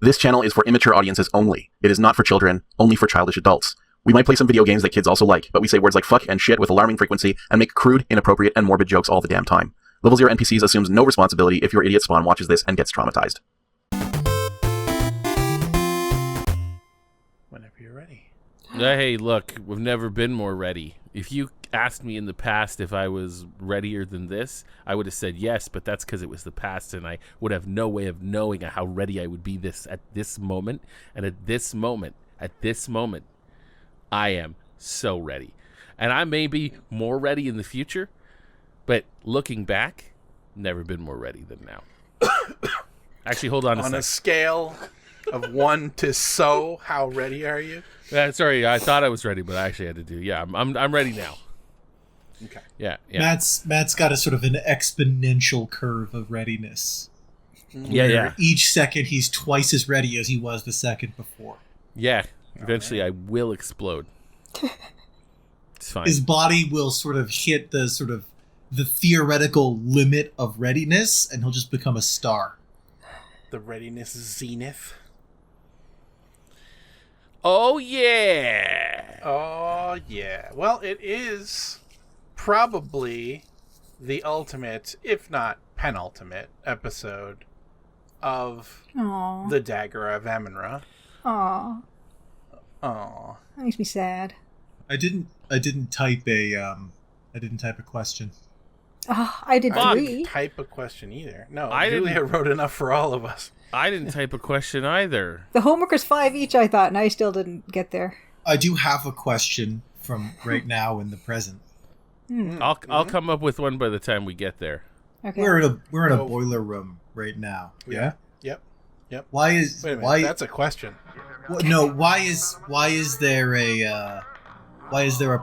This channel is for immature audiences only. It is not for children, only for childish adults. We might play some video games that kids also like, but we say words like fuck and shit with alarming frequency and make crude, inappropriate, and morbid jokes all the damn time. Level 0 NPCs assumes no responsibility if your idiot spawn watches this and gets traumatized. Whenever you're ready. Hey, look, we've never been more ready. If you asked me in the past if I was readier than this, I would have said yes, but that's because it was the past, and I would have no way of knowing how ready I would be at this moment. And at this moment, I am so ready. And I may be more ready in the future, but looking back, never been more ready than now. Actually, hold on a second. On a scale of 1 to so, how ready are you? Sorry, I thought I was ready, but I actually had to do. Yeah, I'm ready now. Okay. Yeah. Matt's got a sort of an exponential curve of readiness. Yeah. Each second he's twice as ready as he was the second before. Yeah. Eventually, I will explode. It's fine. His body will sort of hit the theoretical limit of readiness, and he'll just become a star. The readiness zenith. Oh, yeah. Oh, yeah. Well, it is probably the ultimate, if not penultimate, episode of the Dagger of Amon Ra. Aww. Aww. That makes me sad. I didn't type a question. I did I three. didn't type a question either. No, I Julia didn't- wrote enough for all of us. I didn't type a question either. The homework was 5 each, I thought, and I still didn't get there. I do have a question from right now in the present. I'll come up with one by the time we get there. Okay. We're in a boiler room right now. Yeah. Yep. Why is Wait a minute. That's a question. no? Why is there a Why is there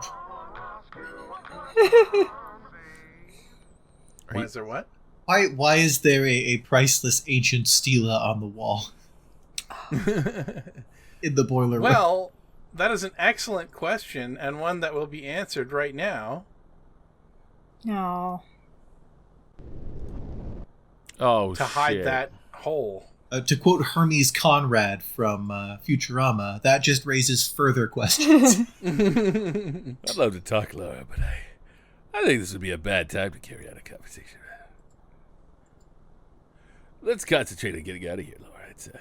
what? why is there a priceless ancient stela on the wall in the boiler room? Well, that is an excellent question, and one that will be answered right now. No. Oh, To hide that hole. To quote Hermes Conrad from Futurama, that just raises further questions. I'd love to talk, Laura, but I think this would be a bad time to carry on a conversation. Let's concentrate on getting out of here, Laura. It's a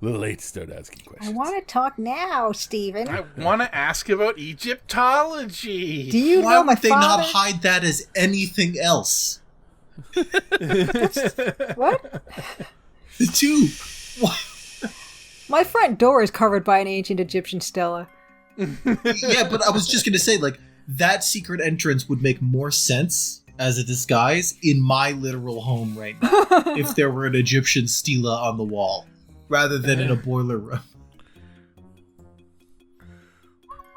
little late to start asking I questions. want to talk now, Steven. I want to ask about Egyptology. Do you Why know my would they father? not hide that as anything else? What? The two. Why? My front door is covered by an ancient Egyptian stela. Yeah, but I was just gonna say, like, that secret entrance would make more sense as a disguise in my literal home right now if there were an Egyptian stela on the wall, rather than in a boiler room.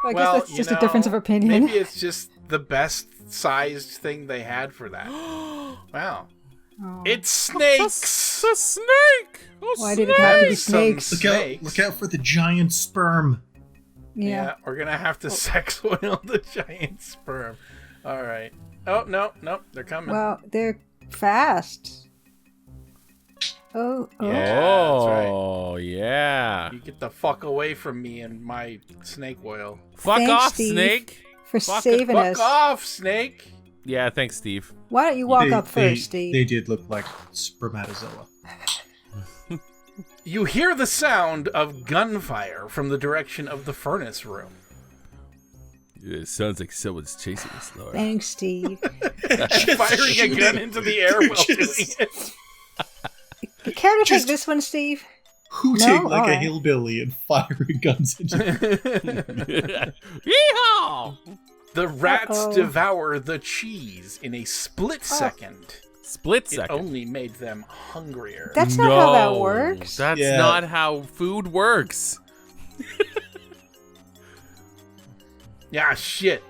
I guess that's just a difference of opinion. Maybe it's just the best sized thing they had for that. Wow. Oh. It's snakes! A snake! Why did it have to be Some snakes? snakes. Look out for the giant sperm. Yeah. We're gonna have to sex oil the giant sperm. Alright. Oh, no, they're coming. Well, they're fast. Oh. Yeah. that's right. Oh, yeah. You get the fuck away from me and my snake oil. Fuck Thanks, off, Steve. snake! For Fuck saving Fuck us. off, snake! Yeah, thanks, Steve. Why don't you walk up first, Steve? They did look like spermatozoa. You hear the sound of gunfire from the direction of the furnace room. It sounds like someone's chasing us, Laura. Thanks, Steve. Firing a gun into the air while doing it. You care to Just- take this one, Steve? Hooting No? like a Alright. hillbilly and firing guns into Yeehaw! The rats Uh-oh. devour the cheese in a split second. Split It second. only made them hungrier. That's not how that works. That's Yeah. not how food works. Yeah, shit.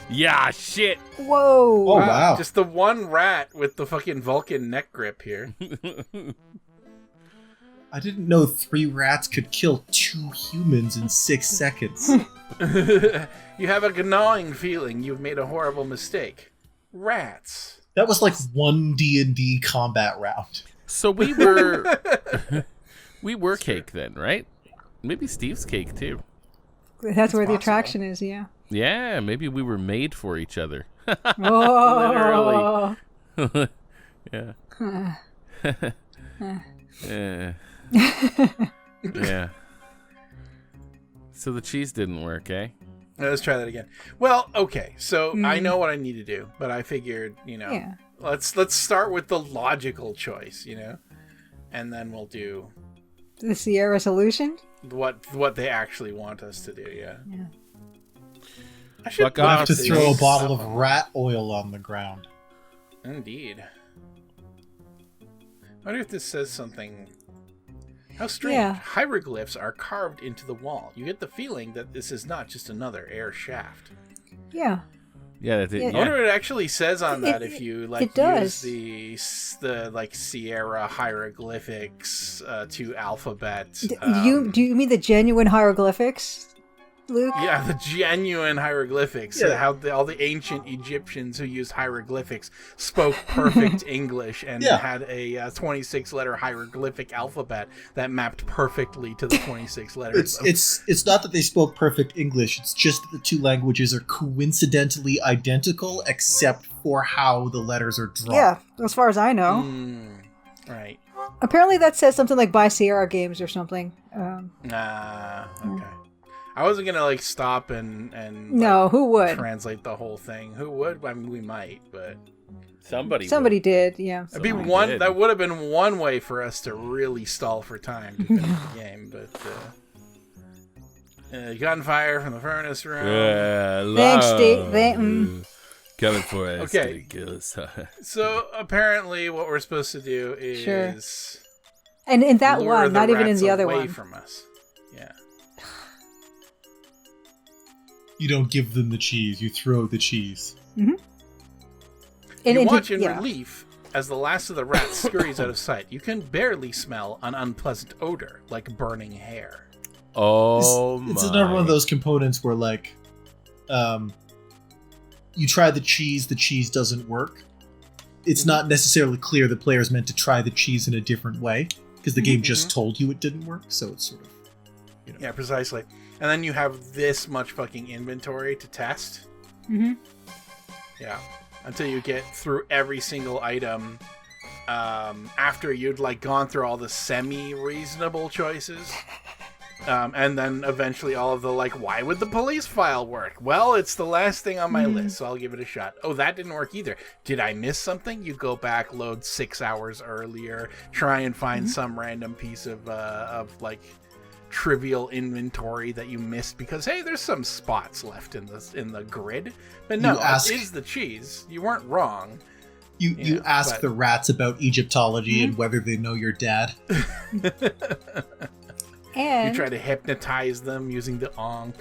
Yeah, shit. Whoa. Oh, wow. Just the one rat with the fucking Vulcan neck grip here. I didn't know 3 rats could kill 2 humans in 6 seconds. You have a gnawing feeling you've made a horrible mistake. Rats. That was like one D&D combat round. So we were we were cake then, right? Maybe Steve's cake too. That's where the possible. attraction is, yeah. Yeah, maybe we were made for each other. Oh. Literally. Yeah. Yeah. Yeah. So the cheese didn't work, eh? Let's try that again. Well, okay. So I know what I need to do, but I figured, Yeah. let's start with the logical choice, and then we'll do The Sierra solution? what they actually want us to do. Yeah. I Fuck We'll off, have to Steve. throw a bottle of rat oil on the ground. Indeed. I wonder if this says something. How strange. Yeah. Hieroglyphs are carved into the wall. You get the feeling that this is not just another air shaft. Yeah. Yeah, that's it. Yeah. I wonder Yeah. what it actually says on that It- if you it does. use the Sierra hieroglyphics to alphabet. Do you mean the genuine hieroglyphics, Luke? Yeah, the genuine hieroglyphics. Yeah. How all the ancient Egyptians who used hieroglyphics spoke perfect English and Yeah. had a 26-letter hieroglyphic alphabet that mapped perfectly to the 26 letters. It's not that they spoke perfect English. It's just that the two languages are coincidentally identical, except for how the letters are drawn. Yeah, as far as I know. Right. Apparently that says something like Buy Sierra Games or something. Okay. I wasn't gonna stop and No, who would? translate the whole thing. Who would? I mean, we might, but Somebody did, yeah. it'd be Somebody one. did. That would have been one way for us to really stall for time to finish the game. But gunfire from the furnace room. Thanks, Steve. Coming for us. Okay. To kill us. So apparently, what we're supposed to do is Sure. And in that lure one, the not even in rats the other away one. from us. Yeah. You don't give them the cheese, you throw the cheese. And You into- watch in yeah. relief as the last of the rats scurries out of sight. You can barely smell an unpleasant odor, like burning hair. Oh It's my. another one of those components where, you try the cheese doesn't work. It's not necessarily clear the player's meant to try the cheese in a different way, because the game just told you it didn't work, so it's sort of... Yeah, precisely. And then you have this much fucking inventory to test. Mhm. Yeah. Until you get through every single item after you'd gone through all the semi-reasonable choices. And then eventually all of the why would the police file work? Well, it's the last thing on my list, so I'll give it a shot. Oh, that didn't work either. Did I miss something? You go back, load 6 hours earlier, try and find some random piece of trivial inventory that you missed because hey, there's some spots left in the grid. But no, it is the cheese. You weren't wrong. You ask the rats about Egyptology and whether they know your dad. And You try to hypnotize them using the Ankh,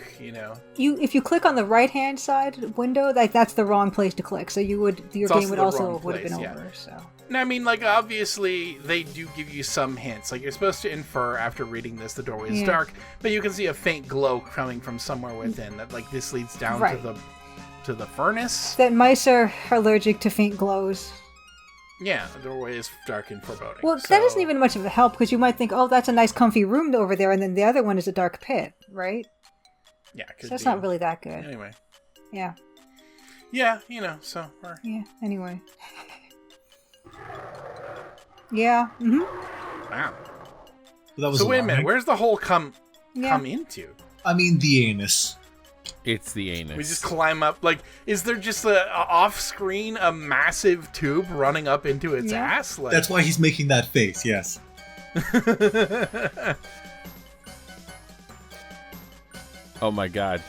if you click on the right hand side window, that's the wrong place to click. So your game also would the also wrong would have been place, over. So And I mean, obviously, they do give you some hints. You're supposed to infer after reading this the doorway is dark, but you can see a faint glow coming from somewhere within. That this leads down Right. to the furnace. that mice are allergic to faint glows. Yeah, the doorway is dark and foreboding. Well, that isn't even much of a help because you might think, oh, that's a nice comfy room over there, and then the other one is a dark pit, right? Yeah, So that's not really that good. Anyway. Yeah. Yeah, so we're... Yeah. Anyway. Yeah. Mm-hmm. Wow. That was So wait a minute, alarming. where's the hole come Yeah. into? I mean, the anus. It's the anus. We just climb up. Is there just off screen a massive tube running up into its Yeah. ass? That's why he's making that face, yes. Oh my god.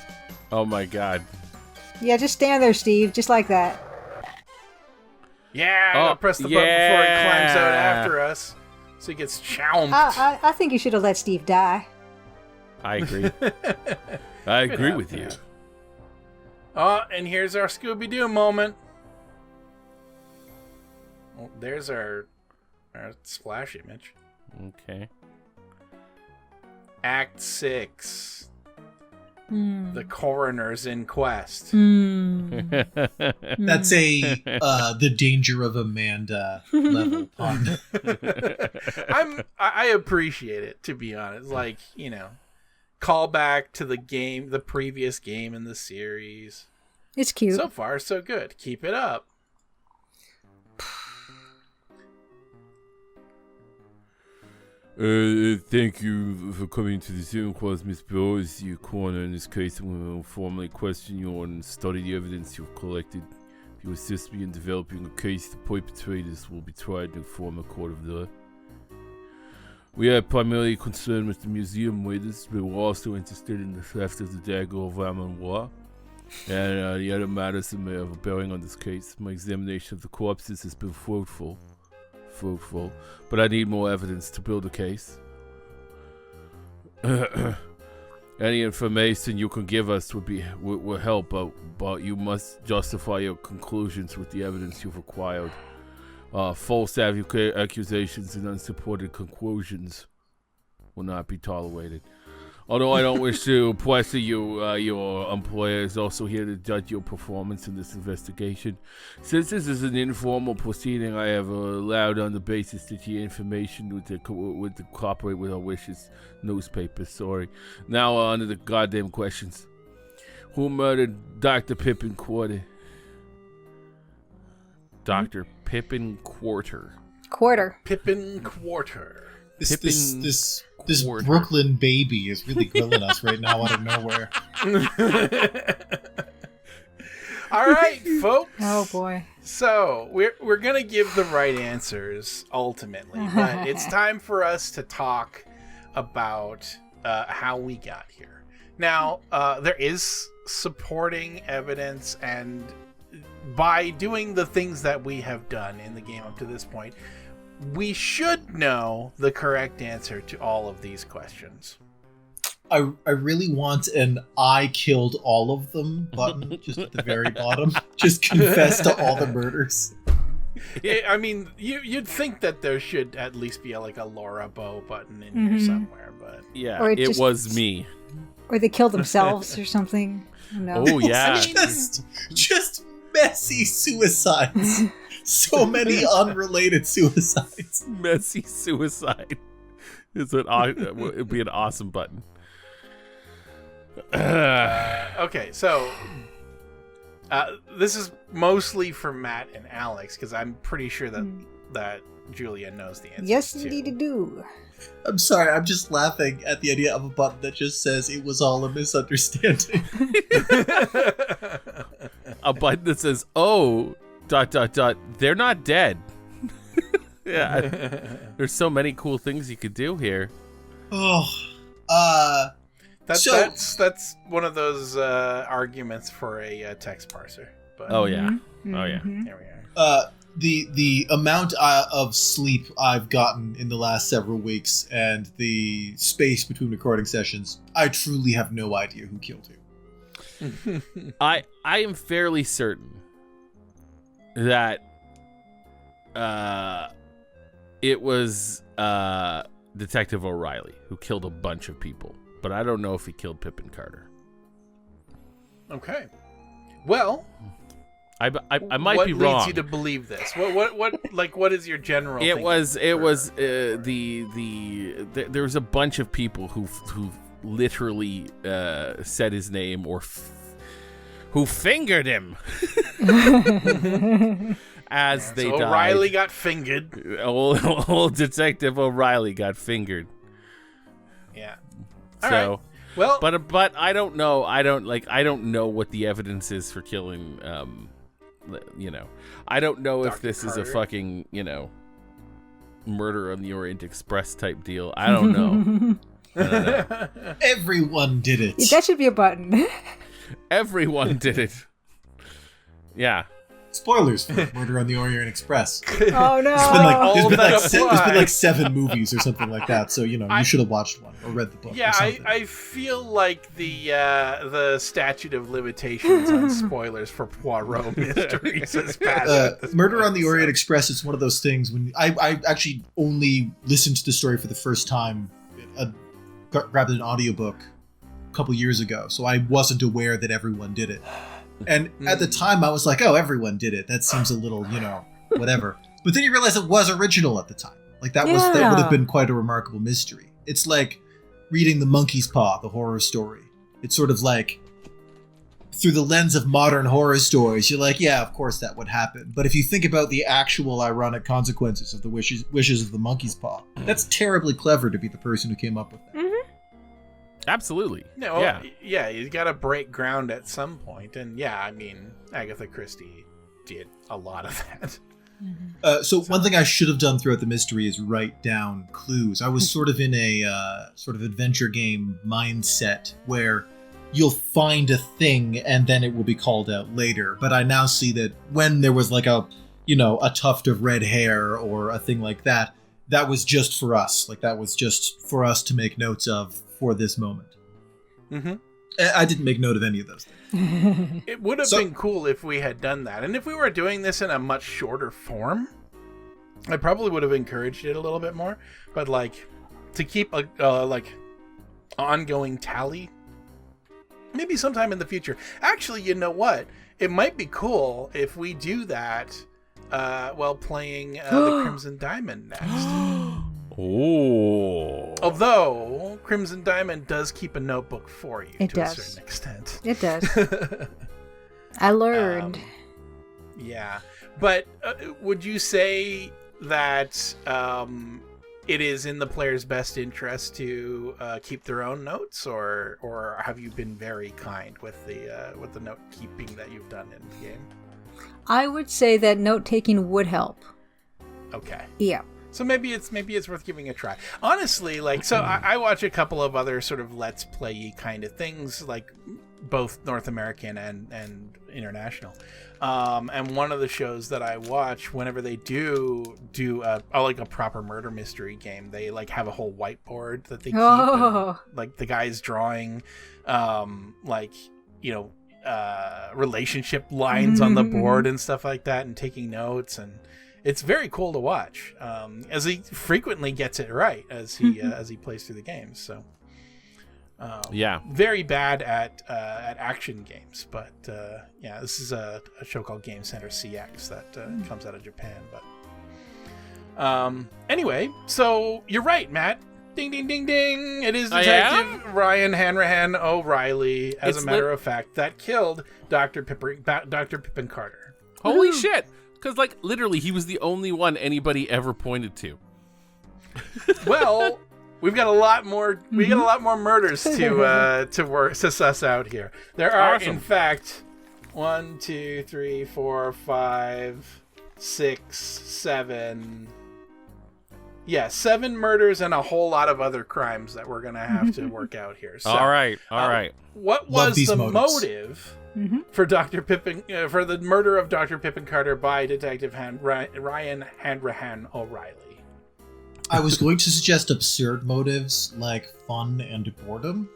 Oh my god. Yeah. Just stand there, Steve, just like that. Yeah, I'll press the button before he climbs out after us. So he gets chomped. I think you should have let Steve die. I agree. I agree with you. Oh, and here's our Scooby-Doo moment. Oh, there's our splash image. Okay. Act 6. The coroner's inquest. That's a the Danger of Amanda level pun. I appreciate it, to be honest. Like, you know, call back to the previous game in the series. It's cute. So far, so good. Keep it up. Thank you for coming to the Zoom class, Miss Bill. As your coroner in this case, I'm going to formally question you and study the evidence you've collected. If you assist me in developing a case, the perpetrators will be tried in a formal court of law. We are primarily concerned with the museum waiters, but we're also interested in the theft of the Dagger of Amon Ra and the other matters that may have a bearing on this case. My examination of the corpses has been fruitful, but I need more evidence to build a case. Any information you can give us will help, but you must justify your conclusions with the evidence you've acquired. False accusations and unsupported conclusions will not be tolerated. Although I don't wish to pressure you, your employer is also here to judge your performance in this investigation. Since this is an informal proceeding, I have allowed on the basis that your information would cooperate with our wishes. Newspaper, sorry. Now on to the goddamn questions. Who murdered Dr. Pippin Quarter? Dr. Pippin Quarter. Pippin Quarter. This Brooklyn baby is really grilling us right now out of nowhere. All right, folks. Oh boy. So we're gonna give the right answers ultimately, but it's time for us to talk about how we got here. Now, there is supporting evidence, and by doing the things that we have done in the game up to this point, we should know the correct answer to all of these questions. I really want an "I killed all of them" button just at the very bottom. Just confess to all the murders. I mean, you'd think that there should at least be a Laura Bow button in here somewhere, but yeah, or it was me. Or they kill themselves or something. No. Oh yeah, just messy suicides. So many unrelated suicides. Messy suicide. It'd be an awesome button. Okay, so this is mostly for Matt and Alex, because I'm pretty sure that Julia knows the answer. Yes, indeed, you do. I'm sorry, I'm just laughing at the idea of a button that just says it was all a misunderstanding. A button that says, "Oh, ... they're not dead." Yeah, there's so many cool things you could do here. That's one of those arguments for a text parser. But Oh yeah. There we are. The amount of sleep I've gotten in the last several weeks and the space between recording sessions, I truly have no idea who killed who. I am fairly certain that it was Detective O'Reilly who killed a bunch of people, but I don't know if he killed Pippin Carter. Okay. Well, I might be wrong. What leads you to believe this? What is your general? There was a bunch of people who literally said his name or who fingered him as they died. O'Reilly got fingered. Old Detective O'Reilly got fingered. Yeah. All right. Well, but I don't know. I don't know what the evidence is for killing. I don't know Dr. if this Carter. is a fucking Murder on the Orient Express type deal. I don't know. Everyone did it. That should be a button. Everyone did it. Yeah. Spoilers for Murder on the Orient Express. Oh no! There's been like 7 movies or something like that. So you should have watched one or read the book. Yeah, I feel like the statute of limitations on spoilers for Poirot mysteries has passed. Murder on the Orient Express is one of those things when I actually only listened to the story for the first time. Grabbed an audiobook couple years ago, so I wasn't aware that everyone did it. And at the time, I was like, oh, everyone did it. That seems a little, whatever. But then you realize it was original at the time. Like, that would have been quite a remarkable mystery. It's like reading The Monkey's Paw, the horror story. It's sort of like, through the lens of modern horror stories, you're like, yeah, of course that would happen. But if you think about the actual ironic consequences of the wishes of the monkey's paw, that's terribly clever to be the person who came up with that. Mm-hmm. Absolutely. No, yeah, you got to break ground at some point. And yeah, I mean, Agatha Christie did a lot of that. So one thing I should have done throughout the mystery is write down clues. I was sort of in a sort of adventure game mindset where you'll find a thing and then it will be called out later. But I now see that when there was like a tuft of red hair or a thing like that, that was just for us. Like, that was just for us to make notes of for this moment. Mm-hmm. I didn't make note of any of those things. It would have been cool if we had done that. And if we were doing this in a much shorter form, I probably would have encouraged it a little bit more. But, like, to keep a ongoing tally, maybe sometime in the future. Actually, you know what? It might be cool if we do that while playing the Crimson Diamond next. Oh. Although Crimson Diamond does keep a notebook for you a certain extent. It does. I learned. Yeah. But would you say that it is in the player's best interest to keep their own notes, or have you been very kind with the note keeping that you've done in the game? I would say that note taking would help. Okay. Yeah. So maybe it's worth giving a try. Honestly, like, so I watch a couple of other sort of let's play kind of things, like both North American and international. And one of the shows that I watch, whenever they do a proper murder mystery game, they like have a whole whiteboard that they keep, and, like, the guy's drawing, relationship lines on the board and stuff like that, and taking notes, and it's very cool to watch, as he frequently gets it right as he plays through the games. So, very bad at action games, but this is a show called Game Center CX that comes out of Japan. But anyway, so you're right, Matt. Ding, ding, ding, ding. It is Detective Ryan Hanrahan O'Reilly, as a matter of fact, that killed Dr. Pippin Carter. Holy shit. Because, like, literally, he was the only one anybody ever pointed to. Well, we've got a lot more. We got a lot more murders to suss out here. There are, in fact, 1, 2, 3, 4, 5, 6, 7. Yeah, 7 murders and a whole lot of other crimes that we're gonna have to work out here. So, all right. What was the motive for Dr. Pippin for the murder of Dr. Pippin Carter by Detective Ryan Hanrahan O'Reilly? I was going to suggest absurd motives like fun and boredom,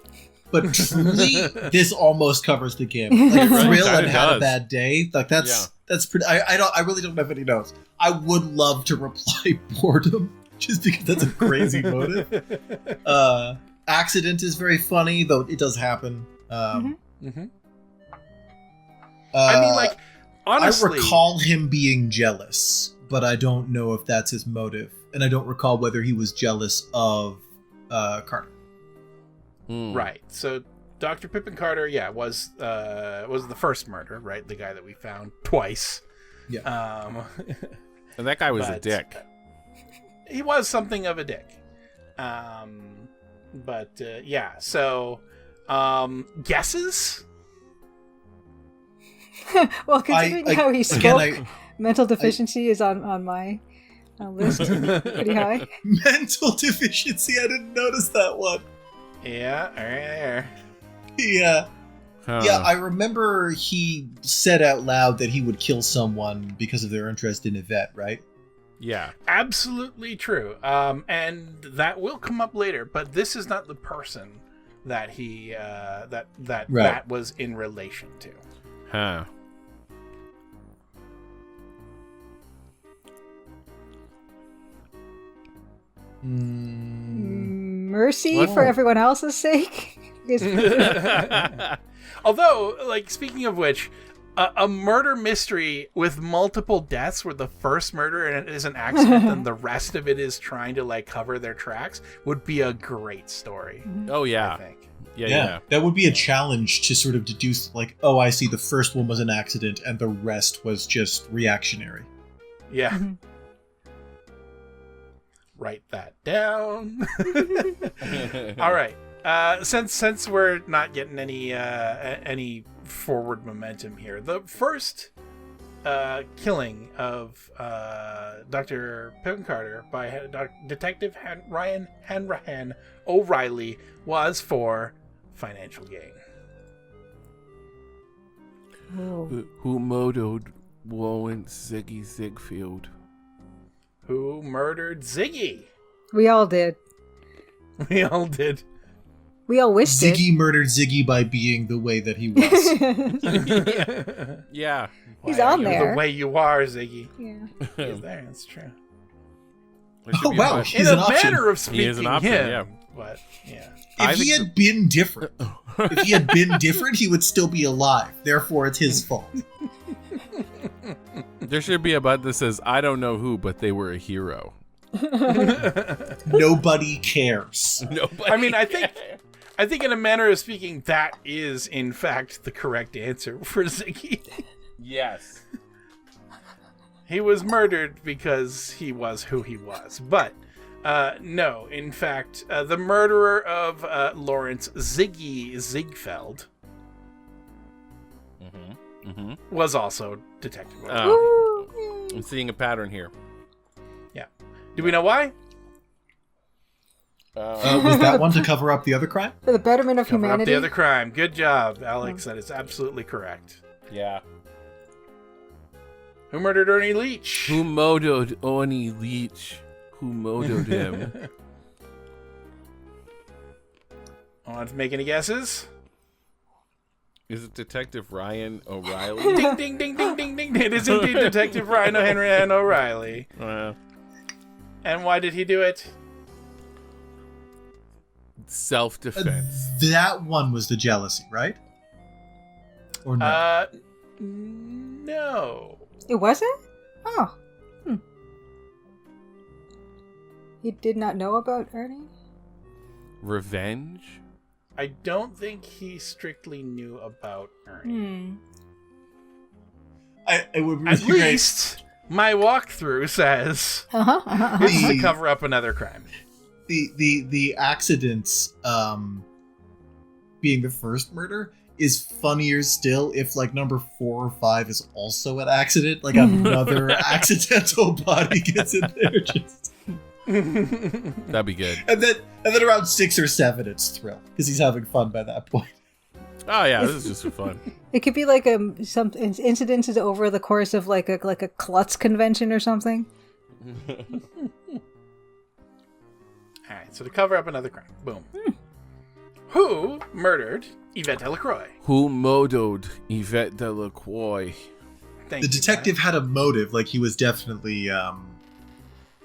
but truly, this almost covers the gamut. Like, Thrill and had a bad day. Like, that's pretty. I really don't have any notes. I would love to reply boredom, just because that's a crazy motive. Accident is very funny, though it does happen. I mean, like, honestly, I recall him being jealous, but I don't know if that's his motive, and I don't recall whether he was jealous of Carter. Right. So Dr. Pippin Carter, was the first murder, right? The guy that we found twice. Yeah. And that guy was a dick. He was something of a dick. So, guesses? Well, considering how he spoke, mental deficiency is on my list pretty high. Mental deficiency, I didn't notice that one. Yeah, there. Yeah. Yeah, I remember he said out loud that he would kill someone because of their interest in Yvette, right? Yeah. Absolutely true. And that will come up later, but this is not the person that he that was in relation to. Huh. Mercy for everyone else's sake. Although, like, speaking of which, a murder mystery with multiple deaths where the first murder and it is an accident and the rest of it is trying to, like, cover their tracks would be a great story. Oh, yeah. I think. Yeah. That would be a challenge to sort of deduce, like, oh, I see, the first one was an accident and the rest was just reactionary. Yeah. Write that down. All right. Since we're not getting any forward momentum here, the first killing of Dr. Carter by Detective Ryan Hanrahan O'Reilly was for financial gain. Who murdered Warren Ziggy Ziegfeld? Who murdered Ziggy? We all did. We all did. We all wished it. Ziggy murdered Ziggy by being the way that he was. Yeah. He's on there. The way you are, Ziggy. Yeah. He's there. That's true. Oh, wow. In a manner of speaking, He is an option, yeah. But, yeah. If he had been different, he would still be alive. Therefore, it's his fault. There should be a button that says, I don't know who, but they were a hero. Nobody cares. Nobody. I mean, I think in a manner of speaking, that is, in fact, the correct answer for Ziggy. Yes. He was murdered because he was who he was. But, no, in fact, the murderer of Lawrence Ziggy Ziegfeld was also Detective Roberta. Oh, I'm seeing a pattern here. Yeah. Do we know why? Was that one to cover up the other crime? For the betterment of Cover humanity. up the other crime. Good job, Alex. That is absolutely correct. Yeah. Who murdered Ernie Leach? Who murdered Ernie Leach? Who murdered him? Want to make any guesses? Is it Detective Ryan O'Reilly? Ding, ding, ding, ding, ding, ding. It is indeed Detective Ryan O'Henry O'Reilly. And why did he do it? Self-defense. That one was the jealousy, right? Or no? No. It wasn't? Oh. He did not know about Ernie? Revenge? I don't think he strictly knew about Ernie. It would be At great. least my walkthrough says it's to cover up another crime. The accidents being the first murder is funnier still if, like, number 4 or 5 is also an accident, like another accidental body gets in there. Just That'd be good. and then around 6 or 7 it's Thrill because he's having fun by that point. Oh yeah, this is just for fun. It could be like some incidences over the course of like a klutz convention or something. Alright, so to cover up another crime. Boom. Who murdered Yvette Delacroix? Who murdered Yvette Delacroix? Thank The you, detective Matt. had a motive, like he was definitely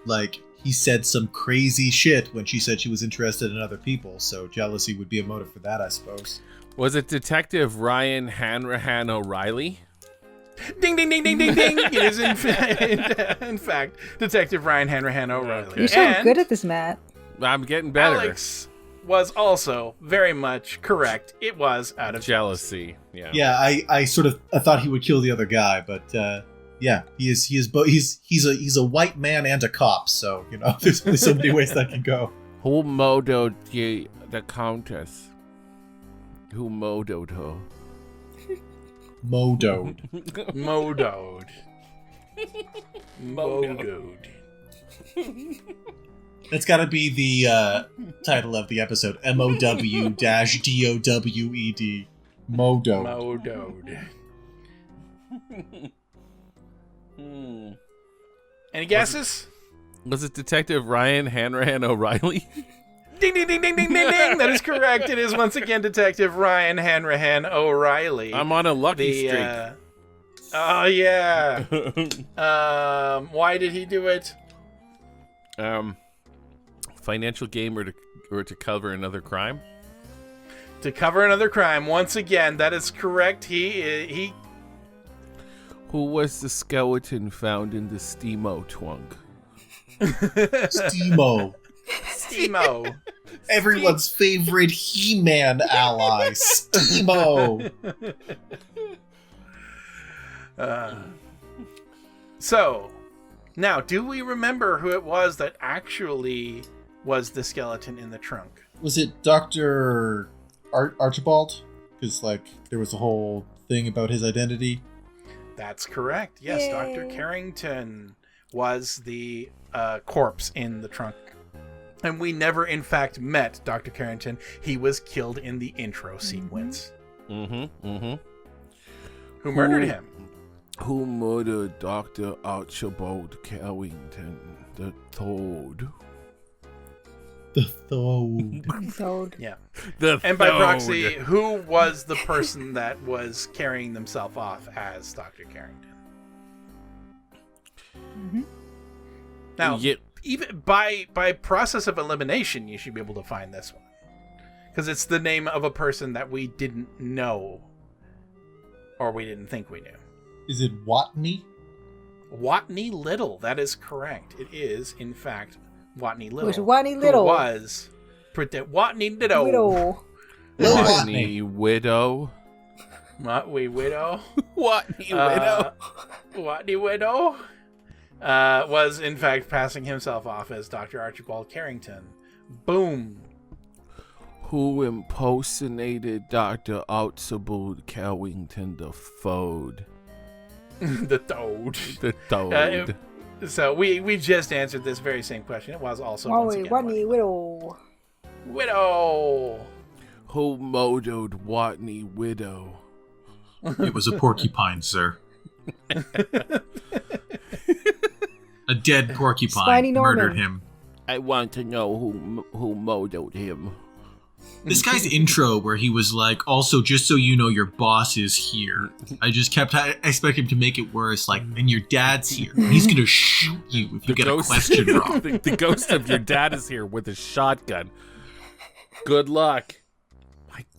like he said some crazy shit when she said she was interested in other people, so jealousy would be a motive for that, I suppose. Was it Detective Ryan Hanrahan O'Reilly? Ding, ding, ding, ding, ding, ding. It is, in fact, Detective Ryan Hanrahan O'Reilly. Okay. You're so And good at this, Matt. I'm getting better. Alex was also very much correct. It was out of Jealousy. Yeah. Yeah, I thought he would kill the other guy, but yeah, he's a white man and a cop, so you know there's only so many ways that can go. Who murdered the Countess? Who murdered her? Mow-dowed. Mow-dowed. Mow-dowed. That's got to be the title of the episode. MOW-DOWED. Mow-dowed. Mow-dowed. Any guesses? Was it Detective Ryan Hanrahan O'Reilly? Ding, ding, ding, ding, ding, ding, ding. That is correct. It is once again Detective Ryan Hanrahan O'Reilly. I'm on a lucky streak. Oh, yeah. Why did he do it? Financial gain or to cover another crime? To cover another crime. Once again, that is correct. He Who was the skeleton found in the Steamo trunk? Steamo. Steamo. Everyone's favorite He-Man ally, Steamo. So, now, do we remember who it was that actually was the skeleton in the trunk? Was it Dr. Archibald? Because, like, there was a whole thing about his identity. That's correct. Yes, Yay. Dr. Carrington was the corpse in the trunk. And we never, in fact, met Dr. Carrington. He was killed in the intro sequence. Who murdered him? Who murdered Dr. Archibald Carrington, the Toad? The Thode. Thode. Yeah. The And by Toad. proxy, who was the person that was carrying themselves off as Dr. Carrington? Now, Yeah. even by process of elimination, you should be able to find this one. Because it's the name of a person that we didn't know. Or we didn't think we knew. Is it Watney? Watney Little. That is correct. It is, in fact, Watney Little. It was Watney Little. Who was Watney Little. Widow. Watney Widow. Watney Widow. Watney Widow. Watney Widow was, in fact, passing himself off as Dr. Archibald Carrington. Boom. Who impersonated Dr. Archibald Carrington, the Toad? The Toad. The Toad. So we just answered this very same question. It was also once again Watney Widow. Widow. Who murdered Watney Widow? It was a porcupine, sir. A dead porcupine Spiny Norman. murdered him. I want to know who murdered him. This guy's intro where he was like, also, just so you know, your boss is here. I just kept expecting him to make it worse, like, and your dad's here. And he's going to shoot you if you get a question wrong. the ghost of your dad is here with a shotgun. Good luck.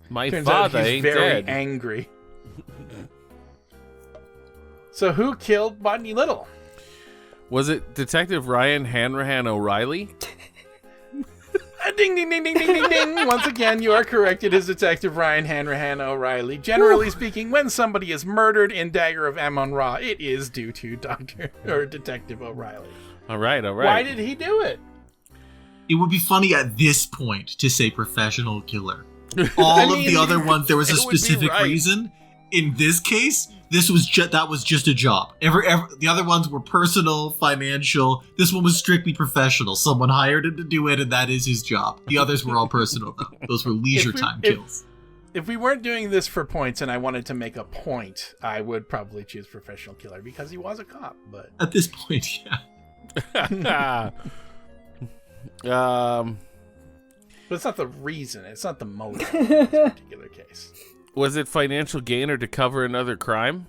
My Turns father out he's ain't very dead. angry. So who killed Watney Little? Was it Detective Ryan Hanrahan O'Reilly? Ding, ding, ding, ding, ding, ding, ding. Once again, you are correct. It is Detective Ryan Hanrahan O'Reilly. Generally speaking, when somebody is murdered in Dagger of Amon Ra, it is due to Detective O'Reilly. All right. Why did he do it? It would be funny at this point to say professional killer. All of the other ones, there was a it would be specific right. reason. In this case, that was just a job. The other ones were personal, financial. This one was strictly professional. Someone hired him to do it, and that is his job. The others were all personal, though. Those were leisure time kills. If we weren't doing this for points and I wanted to make a point, I would probably choose professional killer because he was a cop. But At this point, yeah. But it's not the reason. It's not the motive in this particular case. Was it financial gain or to cover another crime?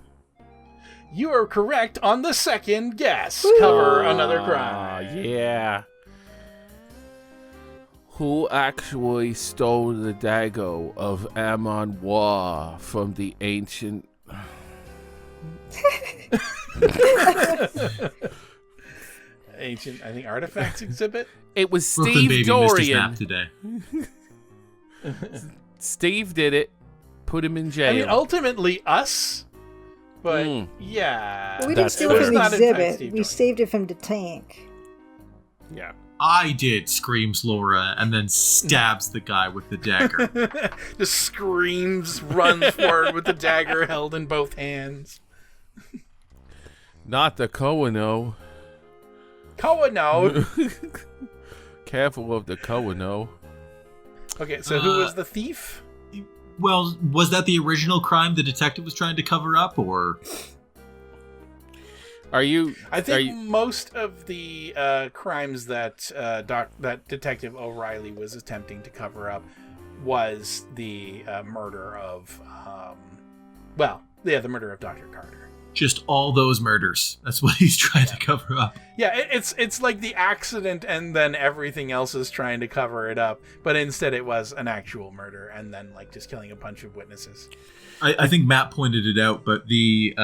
You are correct on the second guess. Cover another crime. Yeah. Who actually stole the Dagger of Amon Ra from the ancient... Ancient, I think, artifacts exhibit. It was Brooklyn Steve baby missed his nap Dorian. today. Steve did it. Put him in jail. I mean, ultimately us. But, yeah. Well, we didn't That's steal fair. it from the Not in fact exhibit. Steve We Dorian. saved it from the tank. Yeah. I did, screams Laura, and then stabs the guy with the dagger. Just screams, runs forward with the dagger held in both hands. Not the Koano. Koano. Careful of the Koano. Okay, so who was the thief? Well, was that the original crime the detective was trying to cover up, or... I think most of the crimes that that Detective O'Reilly was attempting to cover up was the murder of, the murder of Dr. Carter. Just all those murders. That's what he's trying to cover up. Yeah, it's like the accident and then everything else is trying to cover it up. But instead it was an actual murder and then like just killing a bunch of witnesses. I think Matt pointed it out, but the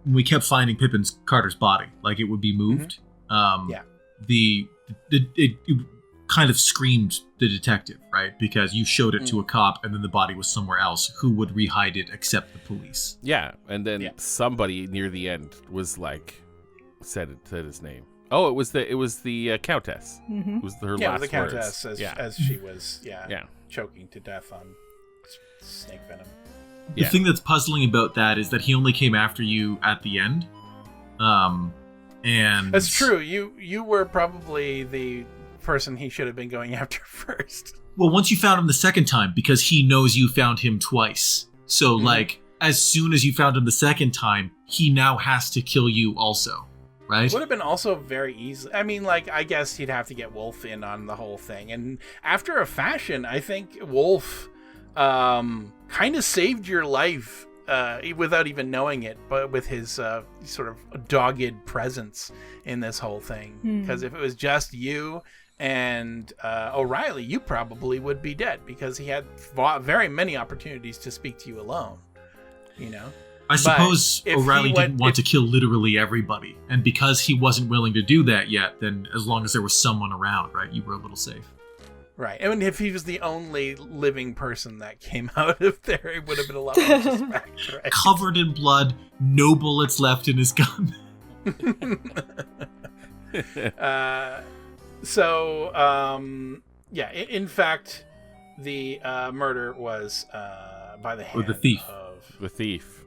we kept finding Pippin's Carter's body. Like it would be moved. It kind of screamed the detective, right? Because you showed it to a cop and then the body was somewhere else. Who would rehide it except the police? Yeah, and then somebody near the end was like, said his name. Oh, it was the countess. Mm-hmm. It was her last the countess words. as she was choking to death on snake venom. The thing that's puzzling about that is that he only came after you at the end. And that's true. You were probably the person he should have been going after first. Well, once you found him the second time, because he knows you found him twice. So, like, as soon as you found him the second time, he now has to kill you also, right? Would have been also very easy. I mean, like, I guess he'd have to get Wolf in on the whole thing. And after a fashion, I think Wolf kind of saved your life without even knowing it, but with his sort of dogged presence in this whole thing. Because if it was just you and O'Reilly, you probably would be dead because he had very many opportunities to speak to you alone, you know? I suppose O'Reilly didn't want to kill literally everybody. And because he wasn't willing to do that yet, then as long as there was someone around, right, you were a little safe. Right. And if he was the only living person that came out of there, it would have been a lot more suspect, right? Covered in blood, no bullets left in his gun. In fact, the murder was by the hand of the thief. The thief.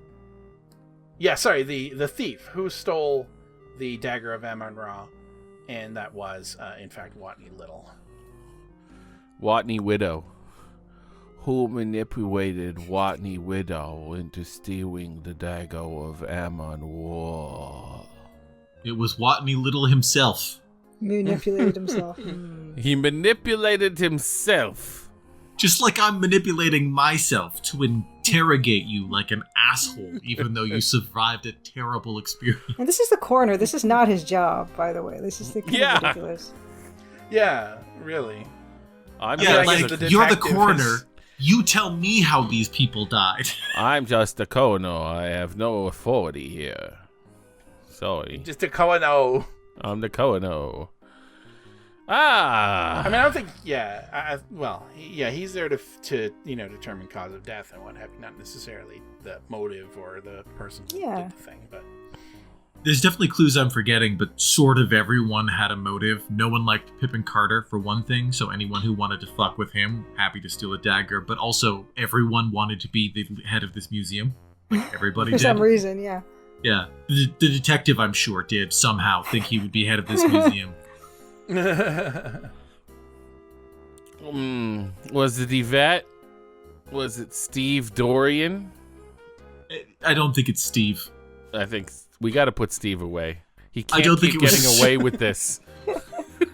Yeah, sorry, the thief who stole the Dagger of Amon Ra, and that was, in fact, Watney Little. Watney Widow. Who manipulated Watney Widow into stealing the Dagger of Amon Ra? It was Watney Little himself. Manipulated himself. He manipulated himself. Just like I'm manipulating myself to interrogate you like an asshole, even though you survived a terrible experience. And this is the coroner. This is not his job, by the way. This is the kind of ridiculous. Yeah, really. You're the coroner. You tell me how these people died. I'm just a coroner. I have no authority here. Sorry. Just a coroner. I'm the coroner. I mean, I don't think. He's there to determine cause of death and what have you, not necessarily the motive or the person who did the thing, but. There's definitely clues I'm forgetting, but sort of everyone had a motive. No one liked Pippin Carter, for one thing, so anyone who wanted to fuck with him, happy to steal a dagger, but also everyone wanted to be the head of this museum. Like, everybody did. For some reason, yeah. Yeah. The detective, I'm sure, did somehow think he would be head of this museum. Was it Yvette? Was it Steve Dorian? I don't think it's Steve. I think we got to put Steve away. He can't keep getting away with this.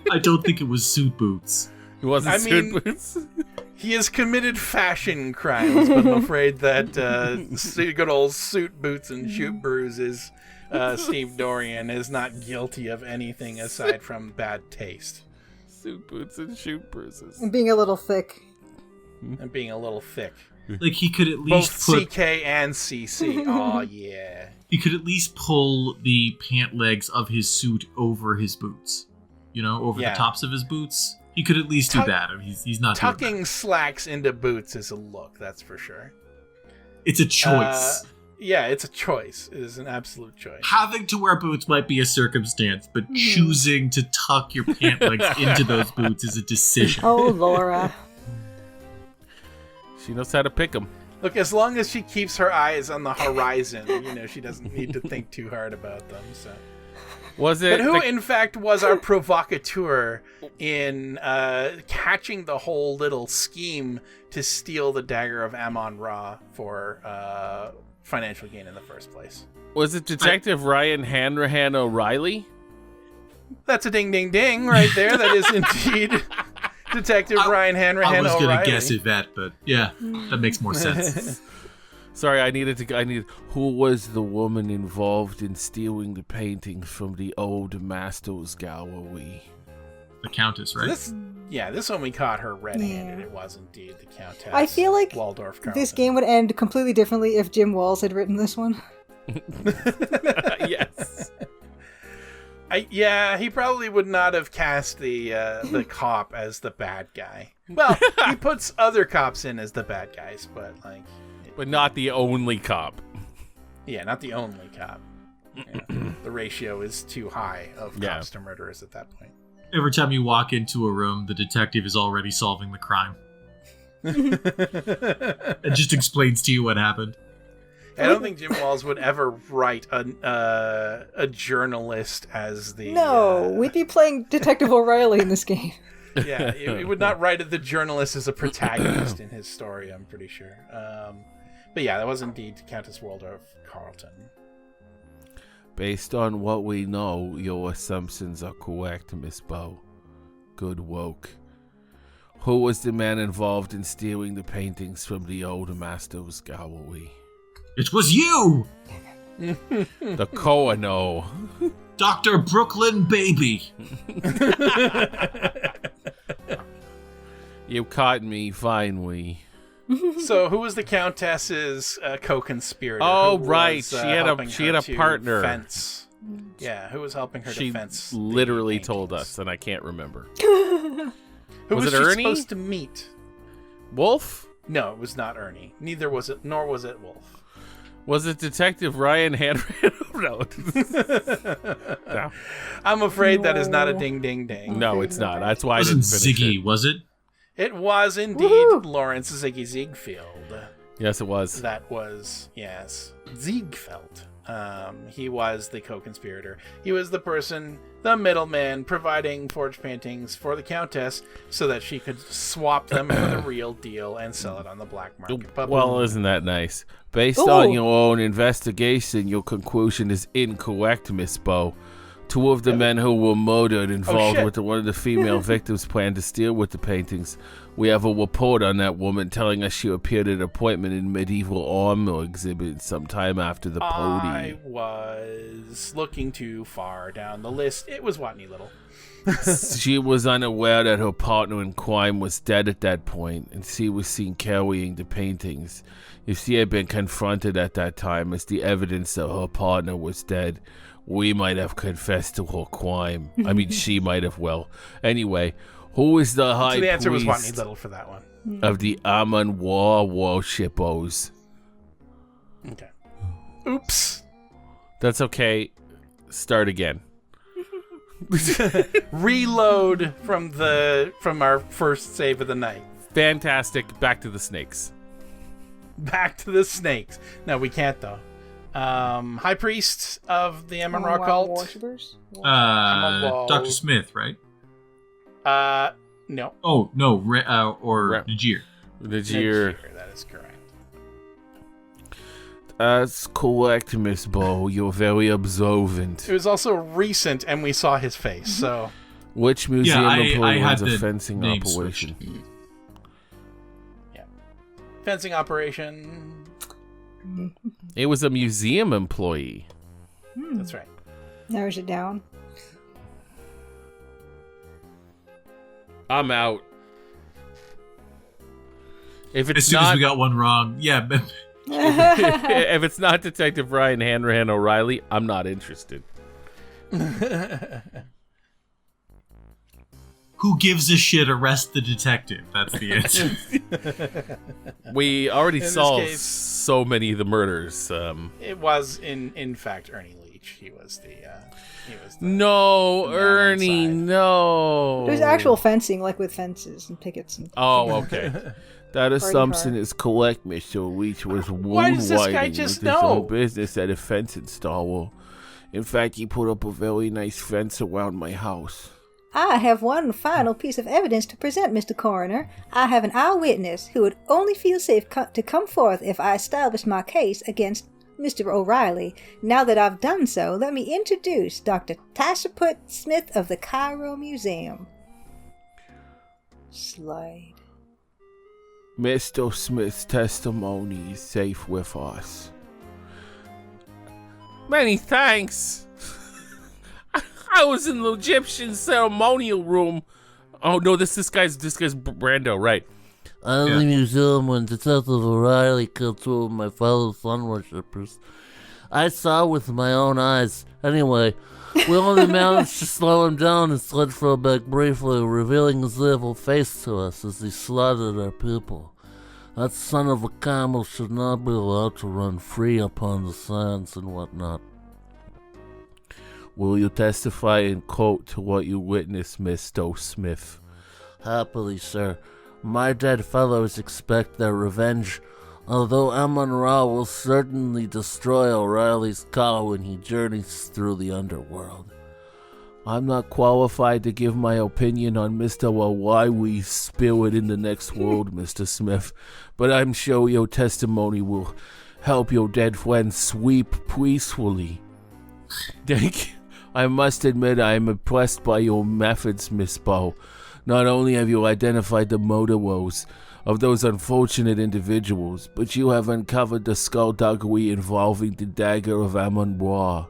I don't think it was Suit Boots. It wasn't Suit Boots. He has committed fashion crimes, but I'm afraid that good old Suit Boots and Shoot Bruises, Steve Dorian, is not guilty of anything aside from bad taste. Suit Boots and Shoot Bruises. And being a little thick. And being a little thick. Like, he could at least both CK and CC. Oh, yeah. He could at least pull the pant legs of his suit over his boots. You know, over the tops of his boots. He could at least do that. I mean, he's not tucking slacks into boots is a look, that's for sure. It's a choice. It's a choice. It is an absolute choice. Having to wear boots might be a circumstance, but choosing to tuck your pant legs into those boots is a decision. Oh, Laura. She knows how to pick them. Look, as long as she keeps her eyes on the horizon, she doesn't need to think too hard about them. So, was it? But who, in fact, was our provocateur in catching the whole little scheme to steal the Dagger of Amon Ra for financial gain in the first place? Was it Detective Ryan Hanrahan O'Reilly? That's a ding, ding, ding right there. That is indeed Detective Ryan Hanrahan O'Reilly. I was going to guess Yvette, but yeah, that makes more sense. Sorry, I needed. Who was the woman involved in stealing the paintings from the old master's gallery? The Countess, right? This one we caught her red-handed. It was indeed the Countess. I feel like Waldorf this game would end completely differently if Jim Walls had written this one. Yes. He probably would not have cast the cop as the bad guy. Well, he puts other cops in as the bad guys, but not the only cop. Yeah, not the only cop. Yeah. The ratio is too high of cops to murderers at that point. Every time you walk into a room, the detective is already solving the crime. It just explains to you what happened. I don't think Jim Walls would ever write a journalist as the... No, we'd be playing Detective O'Reilly in this game. Yeah, he would not write the journalist as a protagonist in his story, I'm pretty sure. But yeah, that was indeed Countess Waldorf Carlton. Based on what we know, your assumptions are correct, Miss Bow. Good work. Who was the man involved in stealing the paintings from the old master's gallery? It was you! The coroner. Dr. Brooklyn Baby. You caught me finally. So, who was the Countess's co-conspirator? Oh, who right. was, She had a partner. Fence? Yeah, who was helping her She to fence? literally told us, and I can't remember. Who Was was it she Ernie? supposed to meet? Wolf? No, it was not Ernie. Neither was it, nor was it Wolf. Was it Detective Ryan Handrail? No. No. I'm afraid that is not a ding ding ding. No, it's not. That's why It I wasn't didn't finish Ziggy, it. was it? It was indeed Woo! Lawrence Ziggy Ziegfeld. Yes, it was. That was, yes, Ziegfeld. He was the co-conspirator. He was the person, the middleman, providing forged paintings for the Countess so that she could swap them for the real deal and sell it on the black market. But Well, isn't that nice? Based Ooh. on your own investigation, your conclusion is incorrect, Miss Bow. Two of the men who were murdered involved shit. with one of the female victims planned to steal with the paintings. We have a report on that woman telling us she appeared at an appointment in medieval armor exhibit sometime after the party. I was looking too far down the list. It was Watney Little. She was unaware that her partner in crime was dead at that point, and she was seen carrying the paintings. If she had been confronted at that time as the evidence that her partner was dead, we might have confessed to her crime. I mean, she might have. Well, anyway, who is the high So the answer was priest Watney Little for that one. of the Amon Ra worshippers? Okay. Oops. That's okay. Start again. Reload from our first save of the night. Fantastic. Back to the snakes. Back to the snakes. No, we can't though. High priest of the Amon Ra cult. Worshippers? Dr. Smith, right? No. Oh, no, or Najir. Najir. That is correct. That's correct, Miss Bow. You're very observant. It was also recent, and we saw his face. So, Which museum I employee had runs a the fencing name operation? switched. fencing operation. It was a museum employee. That's right. Narrows it down. I'm out. If As it's soon as not, we got one wrong, yeah. if it's not Detective Ryan Hanrahan O'Reilly, I'm not interested. Who gives a shit? Arrest the detective. That's the answer. We already this solved case- so many of the murders. It was in fact Ernie Leach. He was the. No, the man Ernie, outside. no. There's actual fencing, like with fences and pickets. And Oh, okay. That assumption hard. is correct, Mr. Leach was Why does this guy moonlighting just with his know? own business at a fence installer. In fact, he put up a very nice fence around my house. I have one final piece of evidence to present, Mr. Coroner. I have an eyewitness who would only feel safe to come forth if I establish my case against Mr. O'Reilly. Now that I've done so, let me introduce Dr. Tashaput Smith of the Cairo Museum. Slide. Mr. Smith's testimony is safe with us. Many thanks. I was in the Egyptian ceremonial room. Oh no, this guy's Brando, right? I was in the museum when Detective O'Reilly killed two of my fellow sun worshippers. I saw with my own eyes. Anyway, we only managed to slow him down and slid for back briefly, revealing his evil face to us as he slaughtered our people. That son of a camel should not be allowed to run free upon the sands and whatnot. Will you testify in court to what you witnessed, Mr. Smith? Happily, sir. My dead fellows expect their revenge, although Amon Ra will certainly destroy O'Reilly's cow when he journeys through the underworld. I'm not qualified to give my opinion on Mr. Wawi's spirit in the next world, Mr. Smith, but I'm sure your testimony will help your dead friend sweep peacefully. Thank you. I must admit I am impressed by your methods, Miss Bow. Not only have you identified the motor woes of those unfortunate individuals, but you have uncovered the skullduggery involving the Dagger of Amon Ra.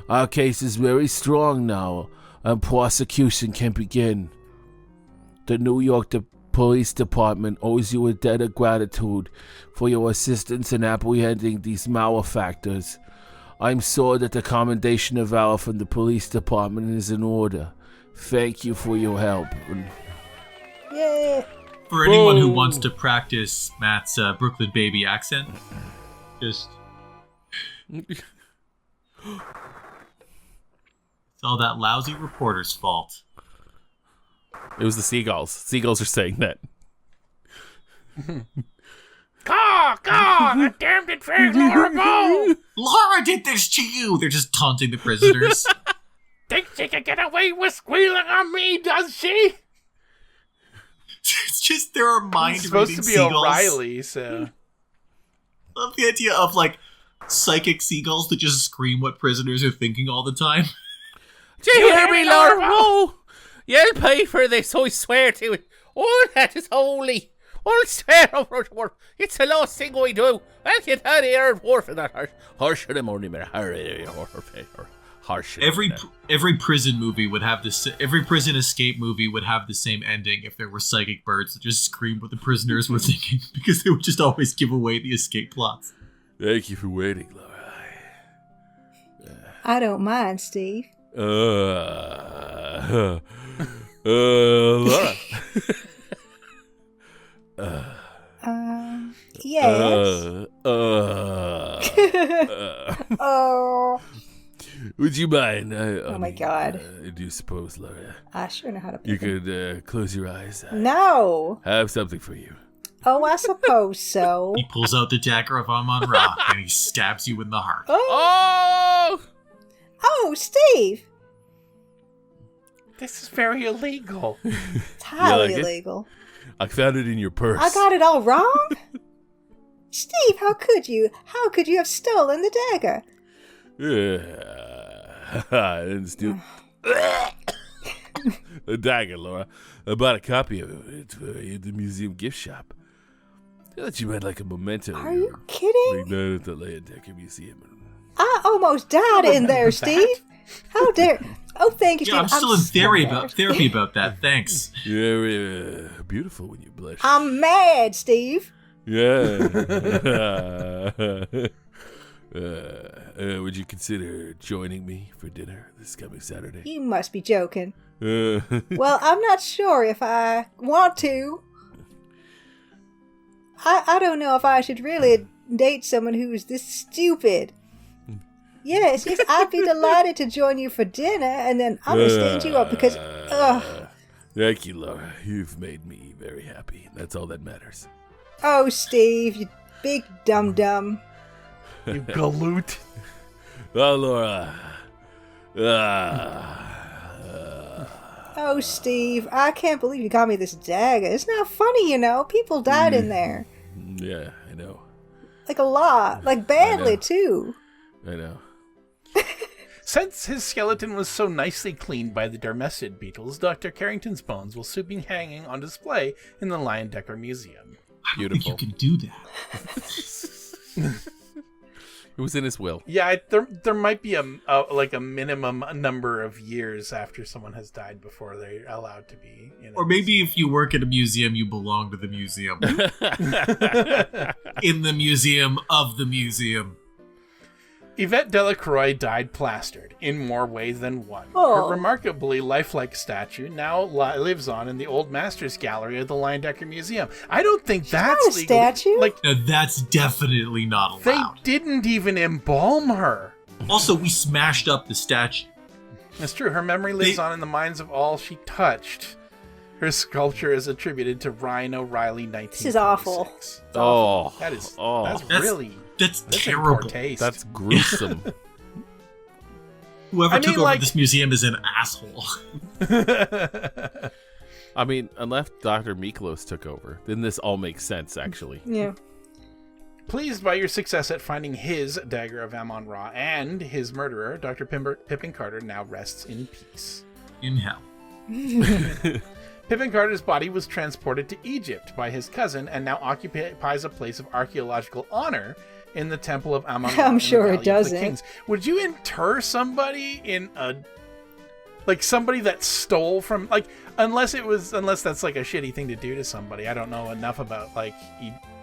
Our case is very strong now, and prosecution can begin. The New York Police Department owes you a debt of gratitude for your assistance in apprehending these malefactors. I'm sure that the commendation of valor from the police department is in order. Thank you for your help. Yeah. For anyone who wants to practice Matt's Brooklyn baby accent, just... It's all that lousy reporter's fault. It was the seagulls. Seagulls are saying that. Caw! That damned it, Laura Bow! Laura did this to you! They're just taunting the prisoners. Thinks she can get away with squealing on me, does she? It's just there are mind It's supposed to be seagulls. O'Reilly, so... I love the idea of, like, psychic seagulls that just scream what prisoners are thinking all the time. Do you hear me, Laura Bow? You'll pay for this, I swear to it. Oh, that is holy. I'll swear over it. It's the last thing I do. I'll get out of here and war for that harsh in the morning. Every prison movie would have this. Every prison escape movie would have the same ending if there were psychic birds that just screamed what the prisoners were thinking, because they would just always give away the escape plots. Thank you for waiting, Laura. I don't mind, Steve. Laura. Yes. Oh. Would you mind? Oh my God. Do you suppose, Laura? I sure know how to You pick could close your eyes. No. I have something for you. Oh, I suppose so. He pulls out the Dagger of Amon Ra and he stabs you in the heart. Oh. Oh, Steve. This is very illegal. It's highly illegal. I found it in your purse. I got it all wrong? Steve, how could you? How could you have stolen the dagger? I didn't steal the dagger, Laura. I bought a copy of it for the museum gift shop. I thought you meant like a memento. Are you kidding? Like at the Land Decker Museum. I almost died in there, Steve. How dare... Oh, thank you, Steve. Yeah, I'm still in therapy about that. Thanks. You're beautiful when you blush. I'm mad, Steve. Yeah. Would you consider joining me for dinner this coming Saturday? You must be joking. Well, I'm not sure if I want to. I don't know if I should really date someone who's this stupid. Yes, I'd be delighted to join you for dinner, and then I'm going to stand you up because... Thank you, Laura. You've made me very happy. That's all that matters. Oh, Steve, you big dum-dum. You galoot. Oh, Laura. Oh, Steve, I can't believe you got me this dagger. It's not funny, you know. People died in there. Yeah, I know. Like a lot. Like badly, too. I know. Since his skeleton was so nicely cleaned by the Dermestid beetles, Dr. Carrington's bones will soon be hanging on display in the Lion Decker Museum. I don't Beautiful. think you can do that. It was in his will. Yeah, there might be a minimum number of years after someone has died before they're allowed to be. Or maybe if you work at a museum, you belong to the museum. In the museum of the museum. Yvette Delacroix died plastered in more ways than one. Oh. Her remarkably lifelike statue now lives on in the Old Masters Gallery of the Leyendecker Museum. I don't think that's not a legal. statue. Like, Now, that's definitely not they allowed. didn't even embalm her. Also, we smashed up the statue. That's true. Her memory lives on in the minds of all she touched. Her sculpture is attributed to Ryan O'Reilly, 1946. This is awful. It's Oh. awful. That's That's- really That's that's in terrible. poor taste. That's gruesome. Whoever I took mean, over like- this museum is an asshole. I mean, unless Dr. Miklos took over, then this all makes sense, actually. Yeah. Pleased by your success at finding his Dagger of Amon Ra and his murderer, Dr. Pippin Carter now rests in peace. In hell. Pippin Carter's body was transported to Egypt by his cousin and now occupies a place of archaeological honor in the Temple of Amon Ra. I'm in the sure it Valley of the doesn't. Kings. Would you inter somebody in a... Like, somebody that stole from... Like, unless that's, like, a shitty thing to do to somebody. I don't know enough about, like,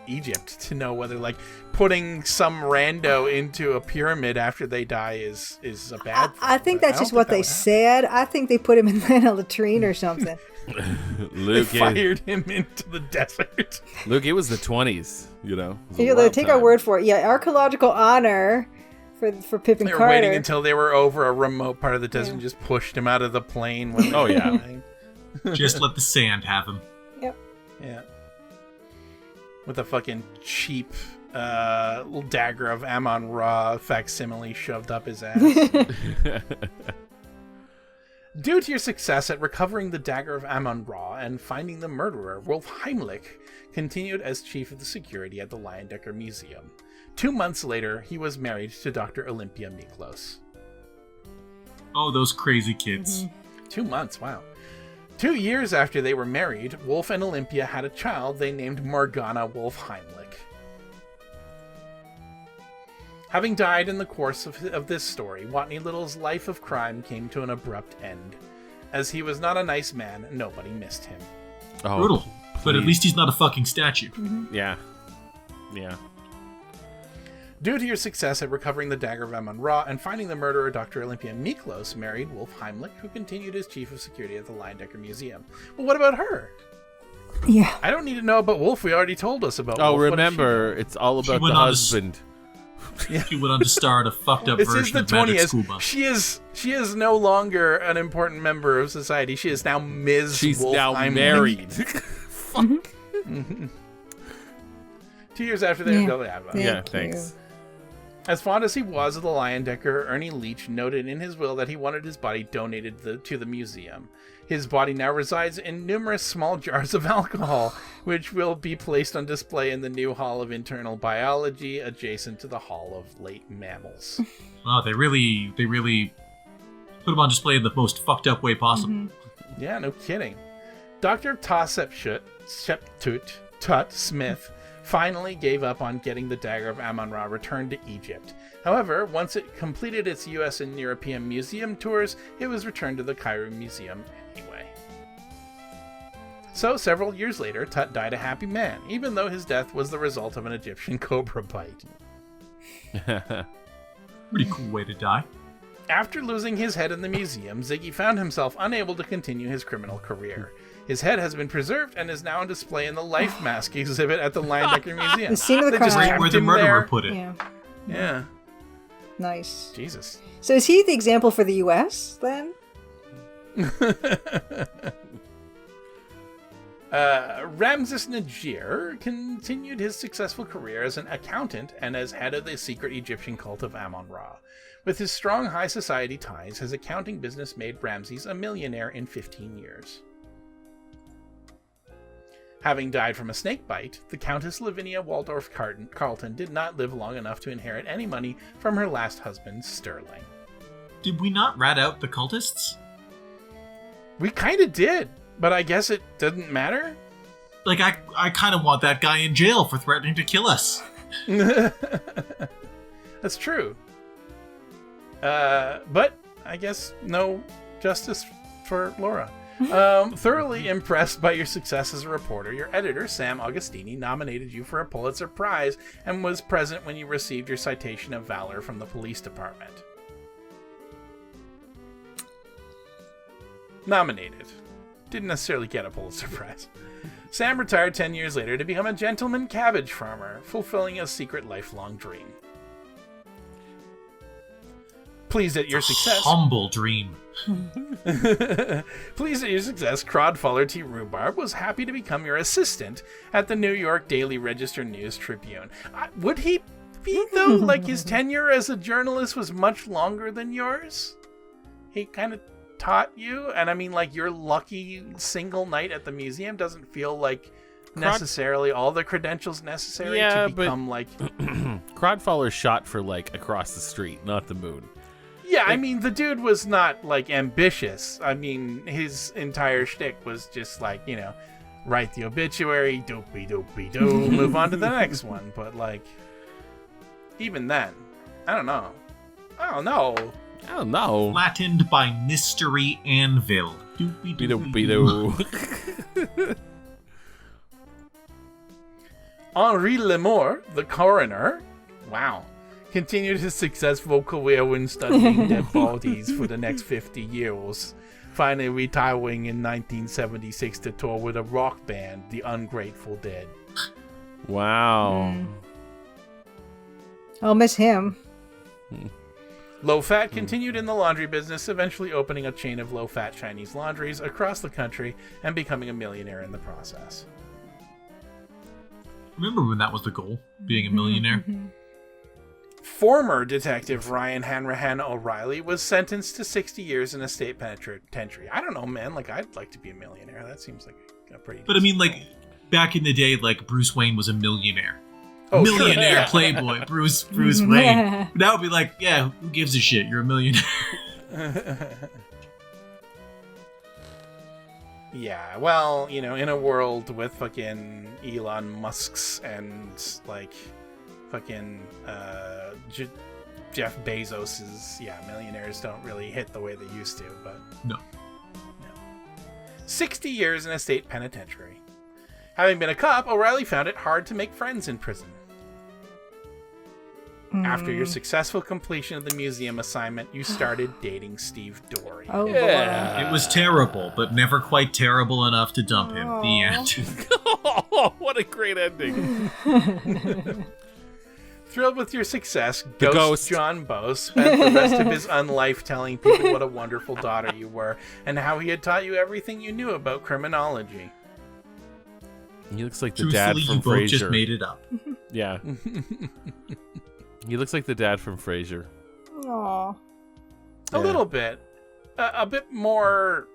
Egypt to know whether, like, putting some rando into a pyramid after they die is a bad thing. I think but that's don't just what that they would happen. said. I think they put him in a latrine or something. They Luke, fired him into the desert. it was the 20s, you know. It was a Yeah, wild take our time. word for it. Yeah, archaeological honor for Pippin They were Carter. waiting until they were over a remote part of the desert and just pushed him out of the plane. When Oh, yeah. Just let the sand have him. Yeah. With a fucking cheap little Dagger of Amon Ra facsimile shoved up his ass. Due to your success at recovering the Dagger of Amon Ra and finding the murderer, Wolf Heimlich continued as chief of the security at the Leyendecker Museum. 2 months later, he was married to Dr. Olympia Miklos. Oh, those crazy kids. 2 months, wow. 2 years after they were married, Wolf and Olympia had a child they named Morgana Wolf Heimlich. Having died in the course of this story, Watney Little's life of crime came to an abrupt end. As he was not a nice man, nobody missed him. Oh, Brutal. But at please. least he's not a fucking statue. Yeah. Yeah. Due to your success at recovering the Dagger of Amon Ra and finding the murderer, Dr. Olympia Miklos married Wolf Heimlich, who continued as chief of security at the Leyendecker Museum. Well, what about her? Yeah. I don't need to know about Wolf. We already told us about Oh, Wolf. What did remember, it's all about the went on to husband. He went on to star in a fucked up This is version the of Magic 20th. School Bus. She is no longer an important member of society. She is now Ms. She's Wolf now Heimlich. married. 2 years after they were Yeah, Thank you. thanks. As fond as he was of the Leyendecker, Ernie Leach noted in his will that he wanted his body donated to the museum. His body now resides in numerous small jars of alcohol, which will be placed on display in the new Hall of Internal Biology, adjacent to the Hall of Late Mammals. Wow, they really put him on display in the most fucked up way possible. Yeah, no kidding. Dr. Sheptut Smith finally gave up on getting the Dagger of Amon Ra returned to Egypt. However, once it completed its US and European museum tours, it was returned to the Cairo Museum anyway. So, several years later, Tut died a happy man, even though his death was the result of an Egyptian cobra bite. Pretty cool way to die. After losing his head in the museum, Ziggy found himself unable to continue his criminal career. His head has been preserved and is now on display in the Life Mask exhibit at the Leyendecker Museum. The scene of the They just crime. kept Where the him murderer there. put it. Yeah. Yeah. Nice. Jesus. So is he the example for the U.S. then? Ramses Najir continued his successful career as an accountant and as head of the secret Egyptian cult of Amon Ra. With his strong high society ties, his accounting business made Ramses a millionaire in 15 years. Having died from a snake bite, the Countess Lavinia Waldorf Carlton did not live long enough to inherit any money from her last husband, Sterling. Did we not rat out the cultists? We kind of did, but I guess it doesn't matter. Like, I kind of want that guy in jail for threatening to kill us. That's true. But I guess no justice for Laura. Thoroughly impressed by your success as a reporter, your editor, Sam Augustini, nominated you for a Pulitzer Prize and was present when you received your Citation of Valor from the police department. Nominated. Didn't necessarily get a Pulitzer Prize. Sam retired 10 years later to become a gentleman cabbage farmer, fulfilling a secret lifelong dream. Pleased at your success. Humble dream. Pleased at your success, Crodfaller T. Rhubarb was happy to become your assistant at the New York Daily Register News Tribune. Would he be, though? Like, his tenure as a journalist was much longer than yours? He kind of taught you? And I mean, like, your lucky single night at the museum doesn't feel like necessarily all the credentials necessary to become, like... Crodfaller shot for, like, across the street, not the moon. Yeah, I mean, the dude was not, like, ambitious. I mean, his entire shtick was just, like, you know, write the obituary, doopy-doopy-doo, move on to the next one. But, like, even then, I don't know. Flattened by Mystery Anvil. Doopy-doopy-doo. Henri Lemore, the coroner, continued his successful career in studying dead bodies for the next 50 years, finally retiring in 1976 to tour with a rock band, the Ungrateful Dead. Wow. I'll miss him. Low-Fat continued in the laundry business, eventually opening a chain of low-fat Chinese laundries across the country and becoming a millionaire in the process. Remember when that was the goal? Being a millionaire? Former Detective Ryan Hanrahan O'Reilly was sentenced to 60 years in a state penitentiary. I don't know, man. Like, I'd like to be a millionaire. That seems like a pretty... But I mean, like, back in the day, like, Bruce Wayne was a millionaire. Oh, millionaire sure. Playboy, Bruce Wayne. Now it'd be like, yeah, who gives a shit? You're a millionaire. Yeah, well, you know, in a world with fucking Elon Musk's and, like, fucking Jeff Bezos's, millionaires don't really hit the way they used to, but... No. 60 years in a state penitentiary. Having been a cop, O'Reilly found it hard to make friends in prison. After your successful completion of the museum assignment, you started dating Steve Dorey. Oh, Yeah. It was terrible, but never quite terrible enough to dump him. The end. Oh, what a great ending. Thrilled with your success, The Ghost ghost. John Bow spent the rest of his unlife telling people what a wonderful daughter you were and how he had taught you everything you knew about criminology. He looks like the dad Truthfully, from you both Frasier. just made it up. Yeah. He looks like the dad from Frasier. Aw. A little bit. A bit more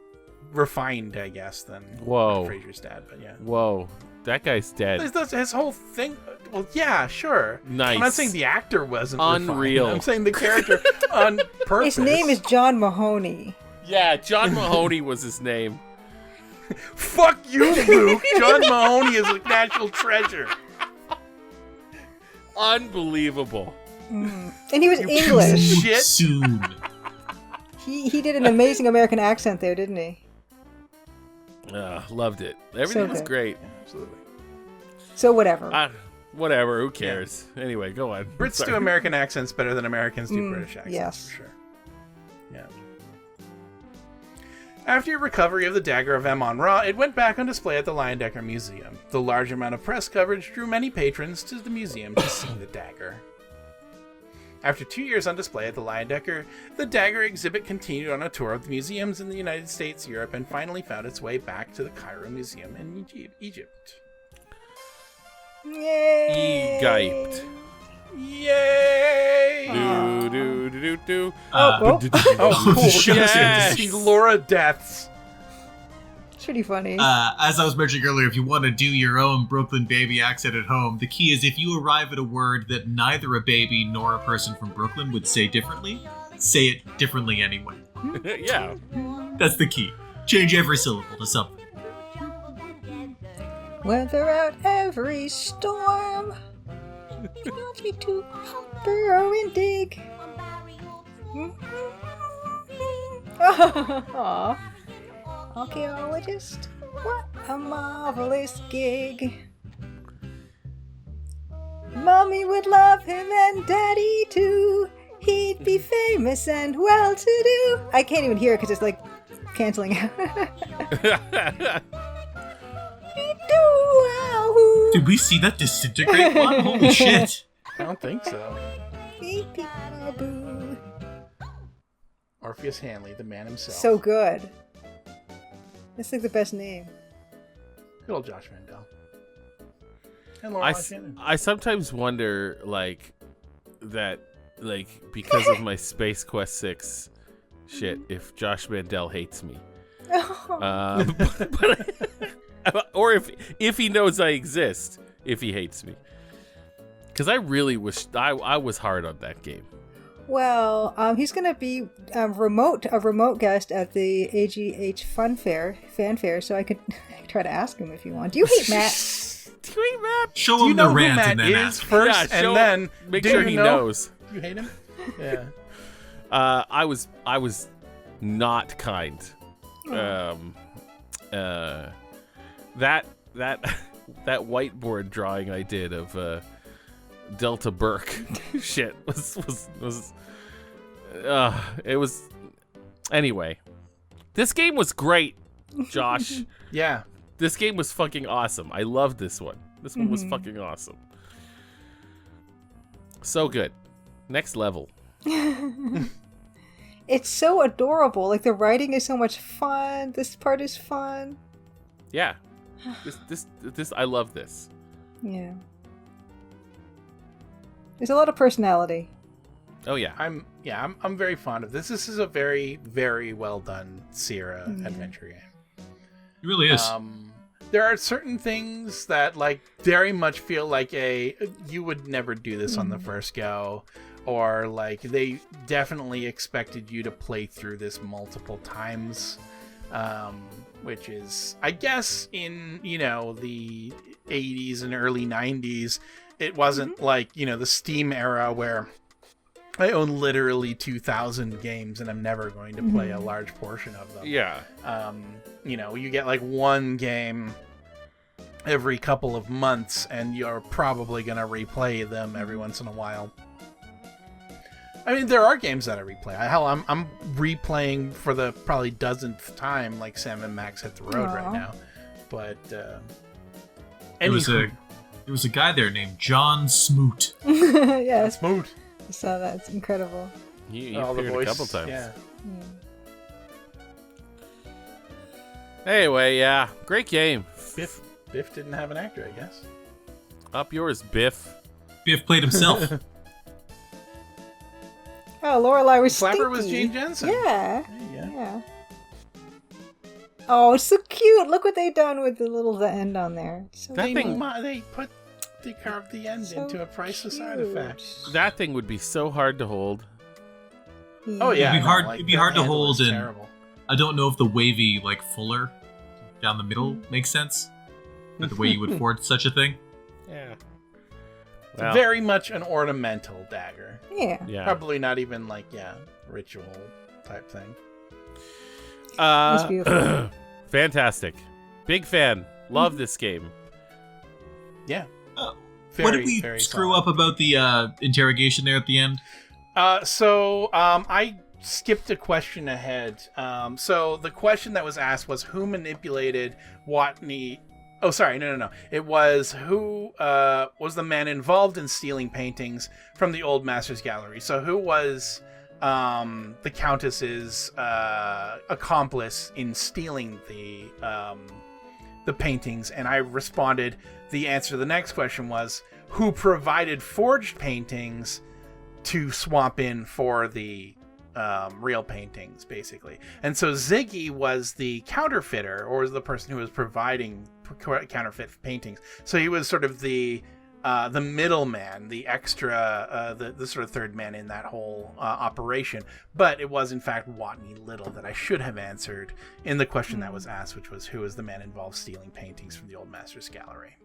refined, I guess, than Whoa. Frasier's dad, but yeah. Whoa. That guy's dead. His whole thing... Well, yeah, sure. Nice. I'm not saying the actor wasn't Unreal. refined. I'm saying the character on purpose. His name is John Mahoney. Yeah, John Mahoney was his name. Fuck you, Luke! John Mahoney is a national treasure. Unbelievable. And he was English. Shit. Soon. He did an amazing American accent there, didn't he? Loved it. Everything was good. great. Absolutely. So whatever. Whatever, who cares? Anyway, go on. Brits Sorry. do American accents better than Americans do British accents, yes. for sure. Yeah. After your recovery of the Dagger of Amon Ra, it went back on display at the Leyendecker Museum. The large amount of press coverage drew many patrons to the museum to see the dagger. After 2 years on display at the Leyendecker, the Dagger exhibit continued on a tour of the museums in the United States, Europe, and finally found its way back to the Cairo Museum in Egypt. Yay! He giped. Yay! Do, do, do, do, do. Oh, cool. We're gonna Yes. see Laura deaths. It's pretty funny. As I was mentioning earlier, if you want to do your own Brooklyn baby accent at home, the key is if you arrive at a word that neither a baby nor a person from Brooklyn would say differently, say it differently anyway. Yeah. That's the key. Change every syllable to something. Weather out every storm. Want me to burrow and dig. Aww. Archaeologist, what a marvelous gig. Mommy would love him and Daddy too. He'd be famous and well-to-do. I can't even hear it because it's like canceling out. Did we see that disintegrate one? Holy shit. I don't think so. Beep-beep-a-boo. Orpheus Hanley, the man himself. So good. That's like the best name. Good old Josh Mandel. And Laura Shannon. I sometimes wonder, like, that, like, because of my Space Quest 6 shit, if Josh Mandel hates me. Or if he knows I exist, if he hates me. Because I really wish I was hard on that game. Well, he's going to be a remote guest at the AGH fanfare, so I could try to ask him if you want. Do you hate Matt? Do you hate Matt? Show him the rant and then ask. First, yeah, and then make sure he knows. You hate him? Yeah. I was not kind. That whiteboard drawing I did of Delta Burke shit was it was anyway. This game was great, Josh. Yeah. This game was fucking awesome. I loved this one. This one was fucking awesome. So good. Next level. It's so adorable. Like, the writing is so much fun. This part is fun. Yeah. This I love this. Yeah. There's a lot of personality. Oh yeah. I'm very fond of this. This is a very, very well done Sierra adventure game. It really is. There are certain things that like very much feel like you would never do this on the first go, or like they definitely expected you to play through this multiple times, which is, I guess, in the 80s and early 90s, it wasn't like the Steam era where I own literally 2,000 games and I'm never going to play a large portion of them. Yeah. You get like one game every couple of months and you're probably going to replay them every once in a while. I mean, there are games that I replay. Hell, I'm replaying for the probably dozenth time like Sam and Max Hit the Road right now. But there was a guy there named John Smoot. Yes. Smoot. I saw that. It's incredible. You appeared a couple times. Yeah. Anyway, yeah. Great game. Biff didn't have an actor, I guess. Up yours, Biff. Biff played himself. Oh, Lorelai was Flapper stinky. was Jane Jensen. Yeah. Oh, it's so cute. Look what they done with the end on there. So That thing- They carved the end So into a priceless cute. artifact. That thing would be so hard to hold. Oh yeah, It'd be hard. Like, It'd be the hard to handle hold, is and terrible. I don't know if the wavy fuller down the middle makes sense. But the way you would forge such a thing. Yeah. It's very much an ornamental dagger. Yeah. Yeah. Probably not even ritual type thing. It's beautiful. Fantastic. Big fan. Love this game. Yeah. What did we screw up about the interrogation there at the end? So I skipped a question ahead. So the question that was asked was who manipulated Watney. Oh, sorry, no. It was who was the man involved in stealing paintings from the Old Masters Gallery. So who was the Countess's accomplice in stealing the paintings? And I responded, the answer to the next question was who provided forged paintings to swap in for the real paintings, basically. And so Ziggy was the counterfeiter, or was the person who was providing counterfeit paintings. So he was sort of the the middleman, the extra, the sort of third man in that whole operation. But it was, in fact, Watney Little that I should have answered in the question that was asked, which was, who is the man involved stealing paintings from the Old Masters Gallery?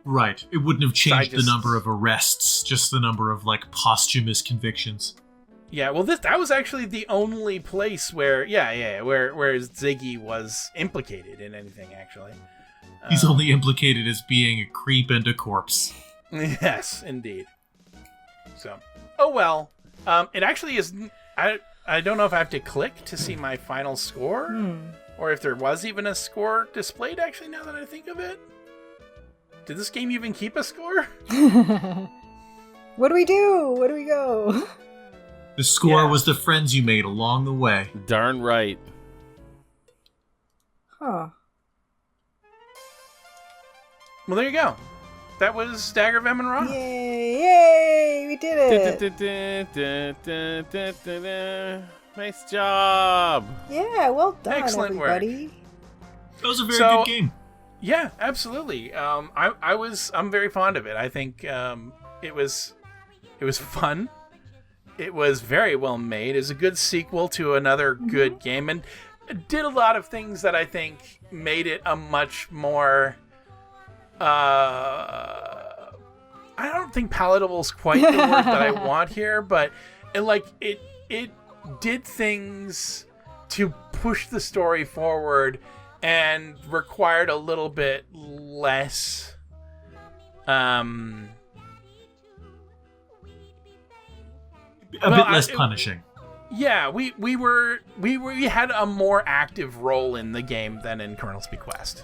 Right. It wouldn't have changed the number of arrests, just the number of, like, posthumous convictions. Yeah, well, that was actually the only place where Ziggy was implicated in anything, actually. He's only implicated as being a creep and a corpse. Yes, indeed. So, oh well. It actually is... I don't know if I have to click to see my final score, or if there was even a score displayed, actually, now that I think of it. Did this game even keep a score? What do we do? Where do we go? The score was the friends you made along the way. Darn right. Huh. Well, there you go. That was Dagger of Amon Ra. Yay! We did it! Nice job. Yeah, well done, Excellent everybody. work. That was a very good game. Yeah, absolutely. I'm very fond of it. I think it was fun. It was very well made. It's a good sequel to another good game, and it did a lot of things that I think made it a much more I don't think palatable is quite the word that I want here, but it did things to push the story forward and required a little bit less a bit less punishing. Yeah, we had a more active role in the game than in Colonel's Bequest.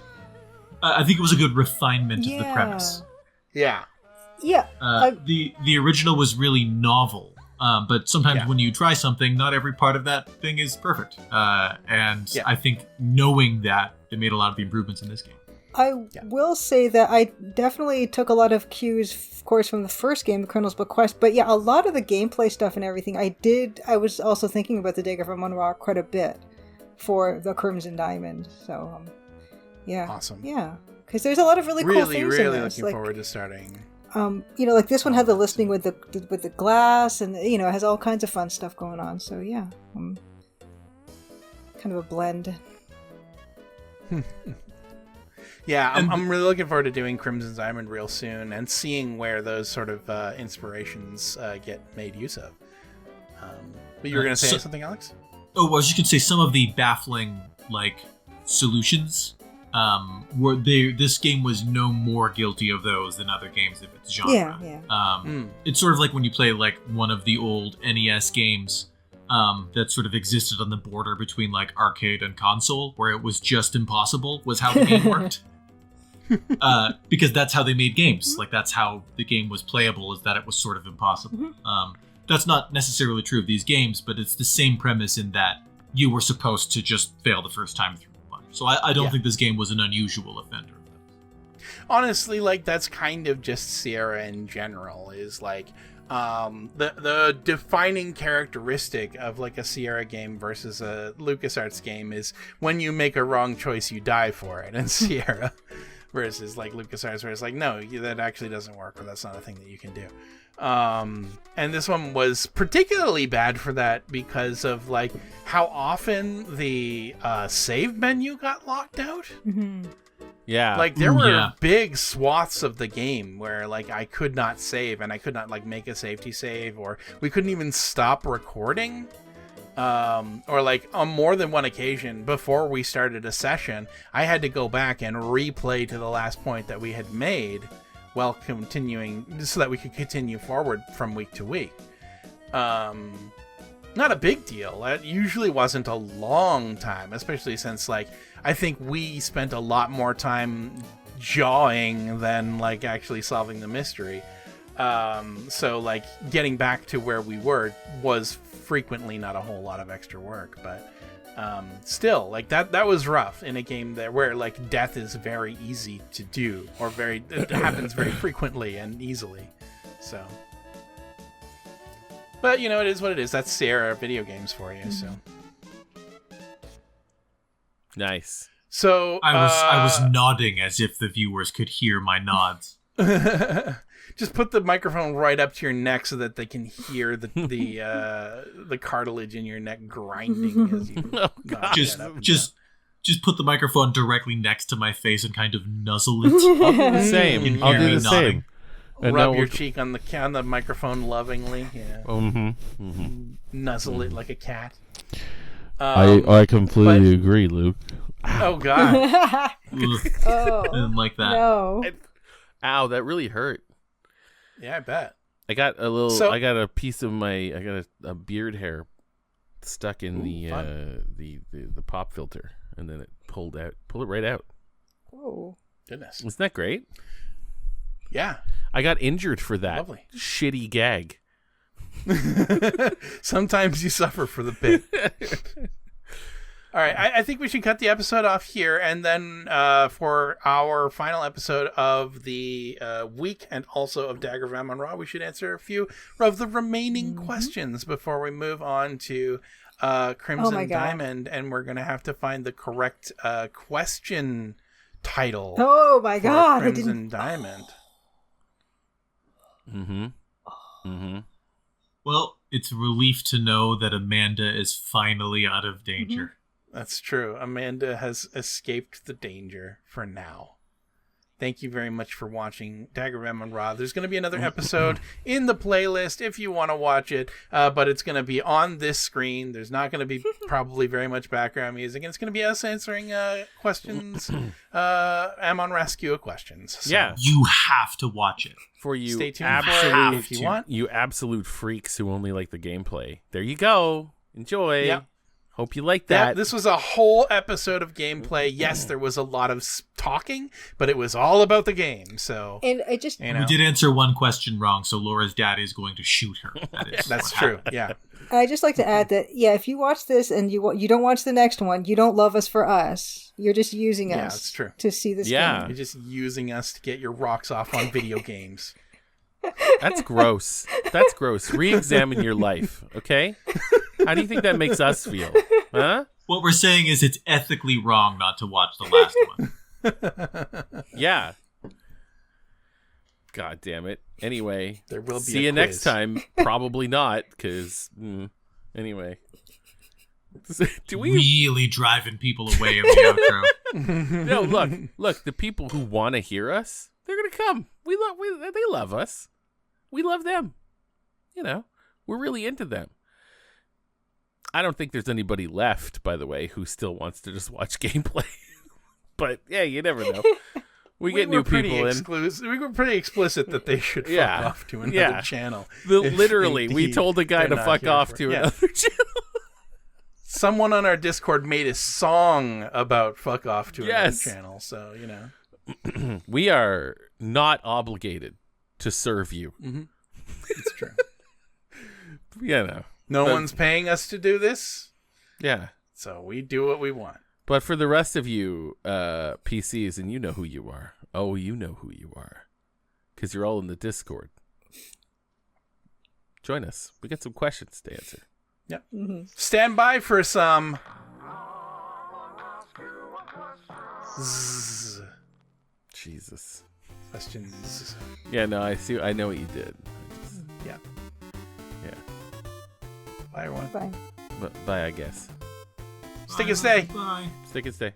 I think it was a good refinement of the premise. Yeah. Yeah. The original was really novel, but sometimes when you try something, not every part of that thing is perfect. And I think knowing that, it made a lot of the improvements in this game. I will say that I definitely took a lot of cues, of course, from the first game, The Colonel's Bequest, but yeah, a lot of the gameplay stuff and everything, I was also thinking about the Dagger of Amon Ra quite a bit for the Crimson Diamond, so, yeah. Awesome. Yeah, because there's a lot of really cool things in this. Really looking forward to starting. Like this one had the listening with the glass, and, it has all kinds of fun stuff going on, so yeah. Kind of a blend. Yeah, I'm really looking forward to doing Crimson Diamond real soon and seeing where those sort of inspirations get made use of. But you were going to say something, Alex? Oh, I was just going to say some of the baffling solutions. This game was no more guilty of those than other games of its genre. Yeah. It's sort of like when you play one of the old NES games. That sort of existed on the border between arcade and console, where it was just impossible was how the game worked. Because that's how they made games. That's how the game was playable, is that it was sort of impossible. That's not necessarily true of these games, but it's the same premise in that you were supposed to just fail the first time through a bunch. So I don't think this game was an unusual offender of that. Honestly, that's kind of just Sierra in general, is the defining characteristic of a Sierra game versus a LucasArts game is when you make a wrong choice, you die for it in Sierra, versus LucasArts, where it's no, that actually doesn't work, or that's not a thing that you can do. And this one was particularly bad for that because of how often the save menu got locked out. Yeah. There were big swaths of the game where I could not save, and I could not make a safety save, or we couldn't even stop recording. Or on more than one occasion before we started a session, I had to go back and replay to the last point that we had made while continuing, so that we could continue forward from week to week. Not a big deal. That usually wasn't a long time, especially since I think we spent a lot more time jawing than actually solving the mystery. So getting back to where we were was frequently not a whole lot of extra work, but still that was rough in a game where death is very easy to do, or it happens very frequently and easily. So, but it is what it is. That's Sierra video games for you. So nice. So I was nodding as if the viewers could hear my nods. Just put the microphone right up to your neck so that they can hear the cartilage in your neck grinding as you. Just put the microphone directly next to my face and kind of nuzzle it. I'll do the same. I'll do the same. And rub your cheek on the microphone lovingly. Yeah. Nuzzle it like a cat. I completely agree, Luke. Oh God. Oh, I didn't like that. no. Ow, that really hurt. Yeah, I bet. I got a little. So- I got a piece of my. I got a beard hair stuck in the pop filter, and then it pulled it right out. Whoa. Goodness. Isn't that great? Yeah. I got injured for that Lovely. shitty gag. Sometimes you suffer for the bit. All right, I think we should cut the episode off here, and then for our final episode of the week and also of Dagger of Amon Ra, we should answer a few of the remaining questions before we move on to Crimson Diamond, and we're going to have to find the correct question title. Oh my for God! Crimson Diamond. Well, it's a relief to know that Amanda is finally out of danger. That's true. Amanda has escaped the danger for now. Thank you very much for watching Dagger of Amon Ra. There's going to be another episode in the playlist if you want to watch it, but it's going to be on this screen. There's not going to be probably very much background music, and it's going to be us answering questions, Amon Rescue questions. So Yeah. You have to watch it. For you, stay tuned for absolute, it if you want. you absolute freaks who only like the gameplay. There you go. Enjoy. Yeah. Hope you like that. This was a whole episode of gameplay. Yes, there was a lot of talking, but it was all about the game. So, And I just you know, We did answer one question wrong, so Laura's dad is going to shoot her. that's true. Yeah. I just like to add that if you watch this and you don't watch the next one, you don't love us for us. You're just using us. Yeah, that's true. To see this. Yeah. game. You're just using us to get your rocks off on video games. That's gross. That's gross. Re-examine your life, okay? How do you think that makes us feel? Huh? What we're saying is it's ethically wrong not to watch the last one. Yeah. God damn it. Anyway, There will be see a you next quiz. time. Probably not, because anyway. Do we? Really driving people away in the outro. No, look. The people who want to hear us, they're gonna come. They love us. We love them. You know, we're really into them. I don't think there's anybody left, by the way, who still wants to just watch gameplay. But yeah, you never know. We get new people in. We were pretty explicit that they should fuck off to another channel. Literally, we told a guy they're to not fuck here off for- to yeah. another channel. Someone on our Discord made a song about fuck off to another Yes. channel, so you know. We are not obligated to serve you. It's true. You know. No But- one's paying us to do this, Yeah. so we do what we want. But for the rest of you PCs, and you know who you are. Oh, you know who you are. Because you're all in the Discord. Join us. We got some questions to answer. Yep. Stand by for some. Jesus. Questions. Yeah, no, I know what you did. Yeah. Yeah. Bye, everyone. Fine. Bye, I guess. Stick and stay. Bye. Stick and stay.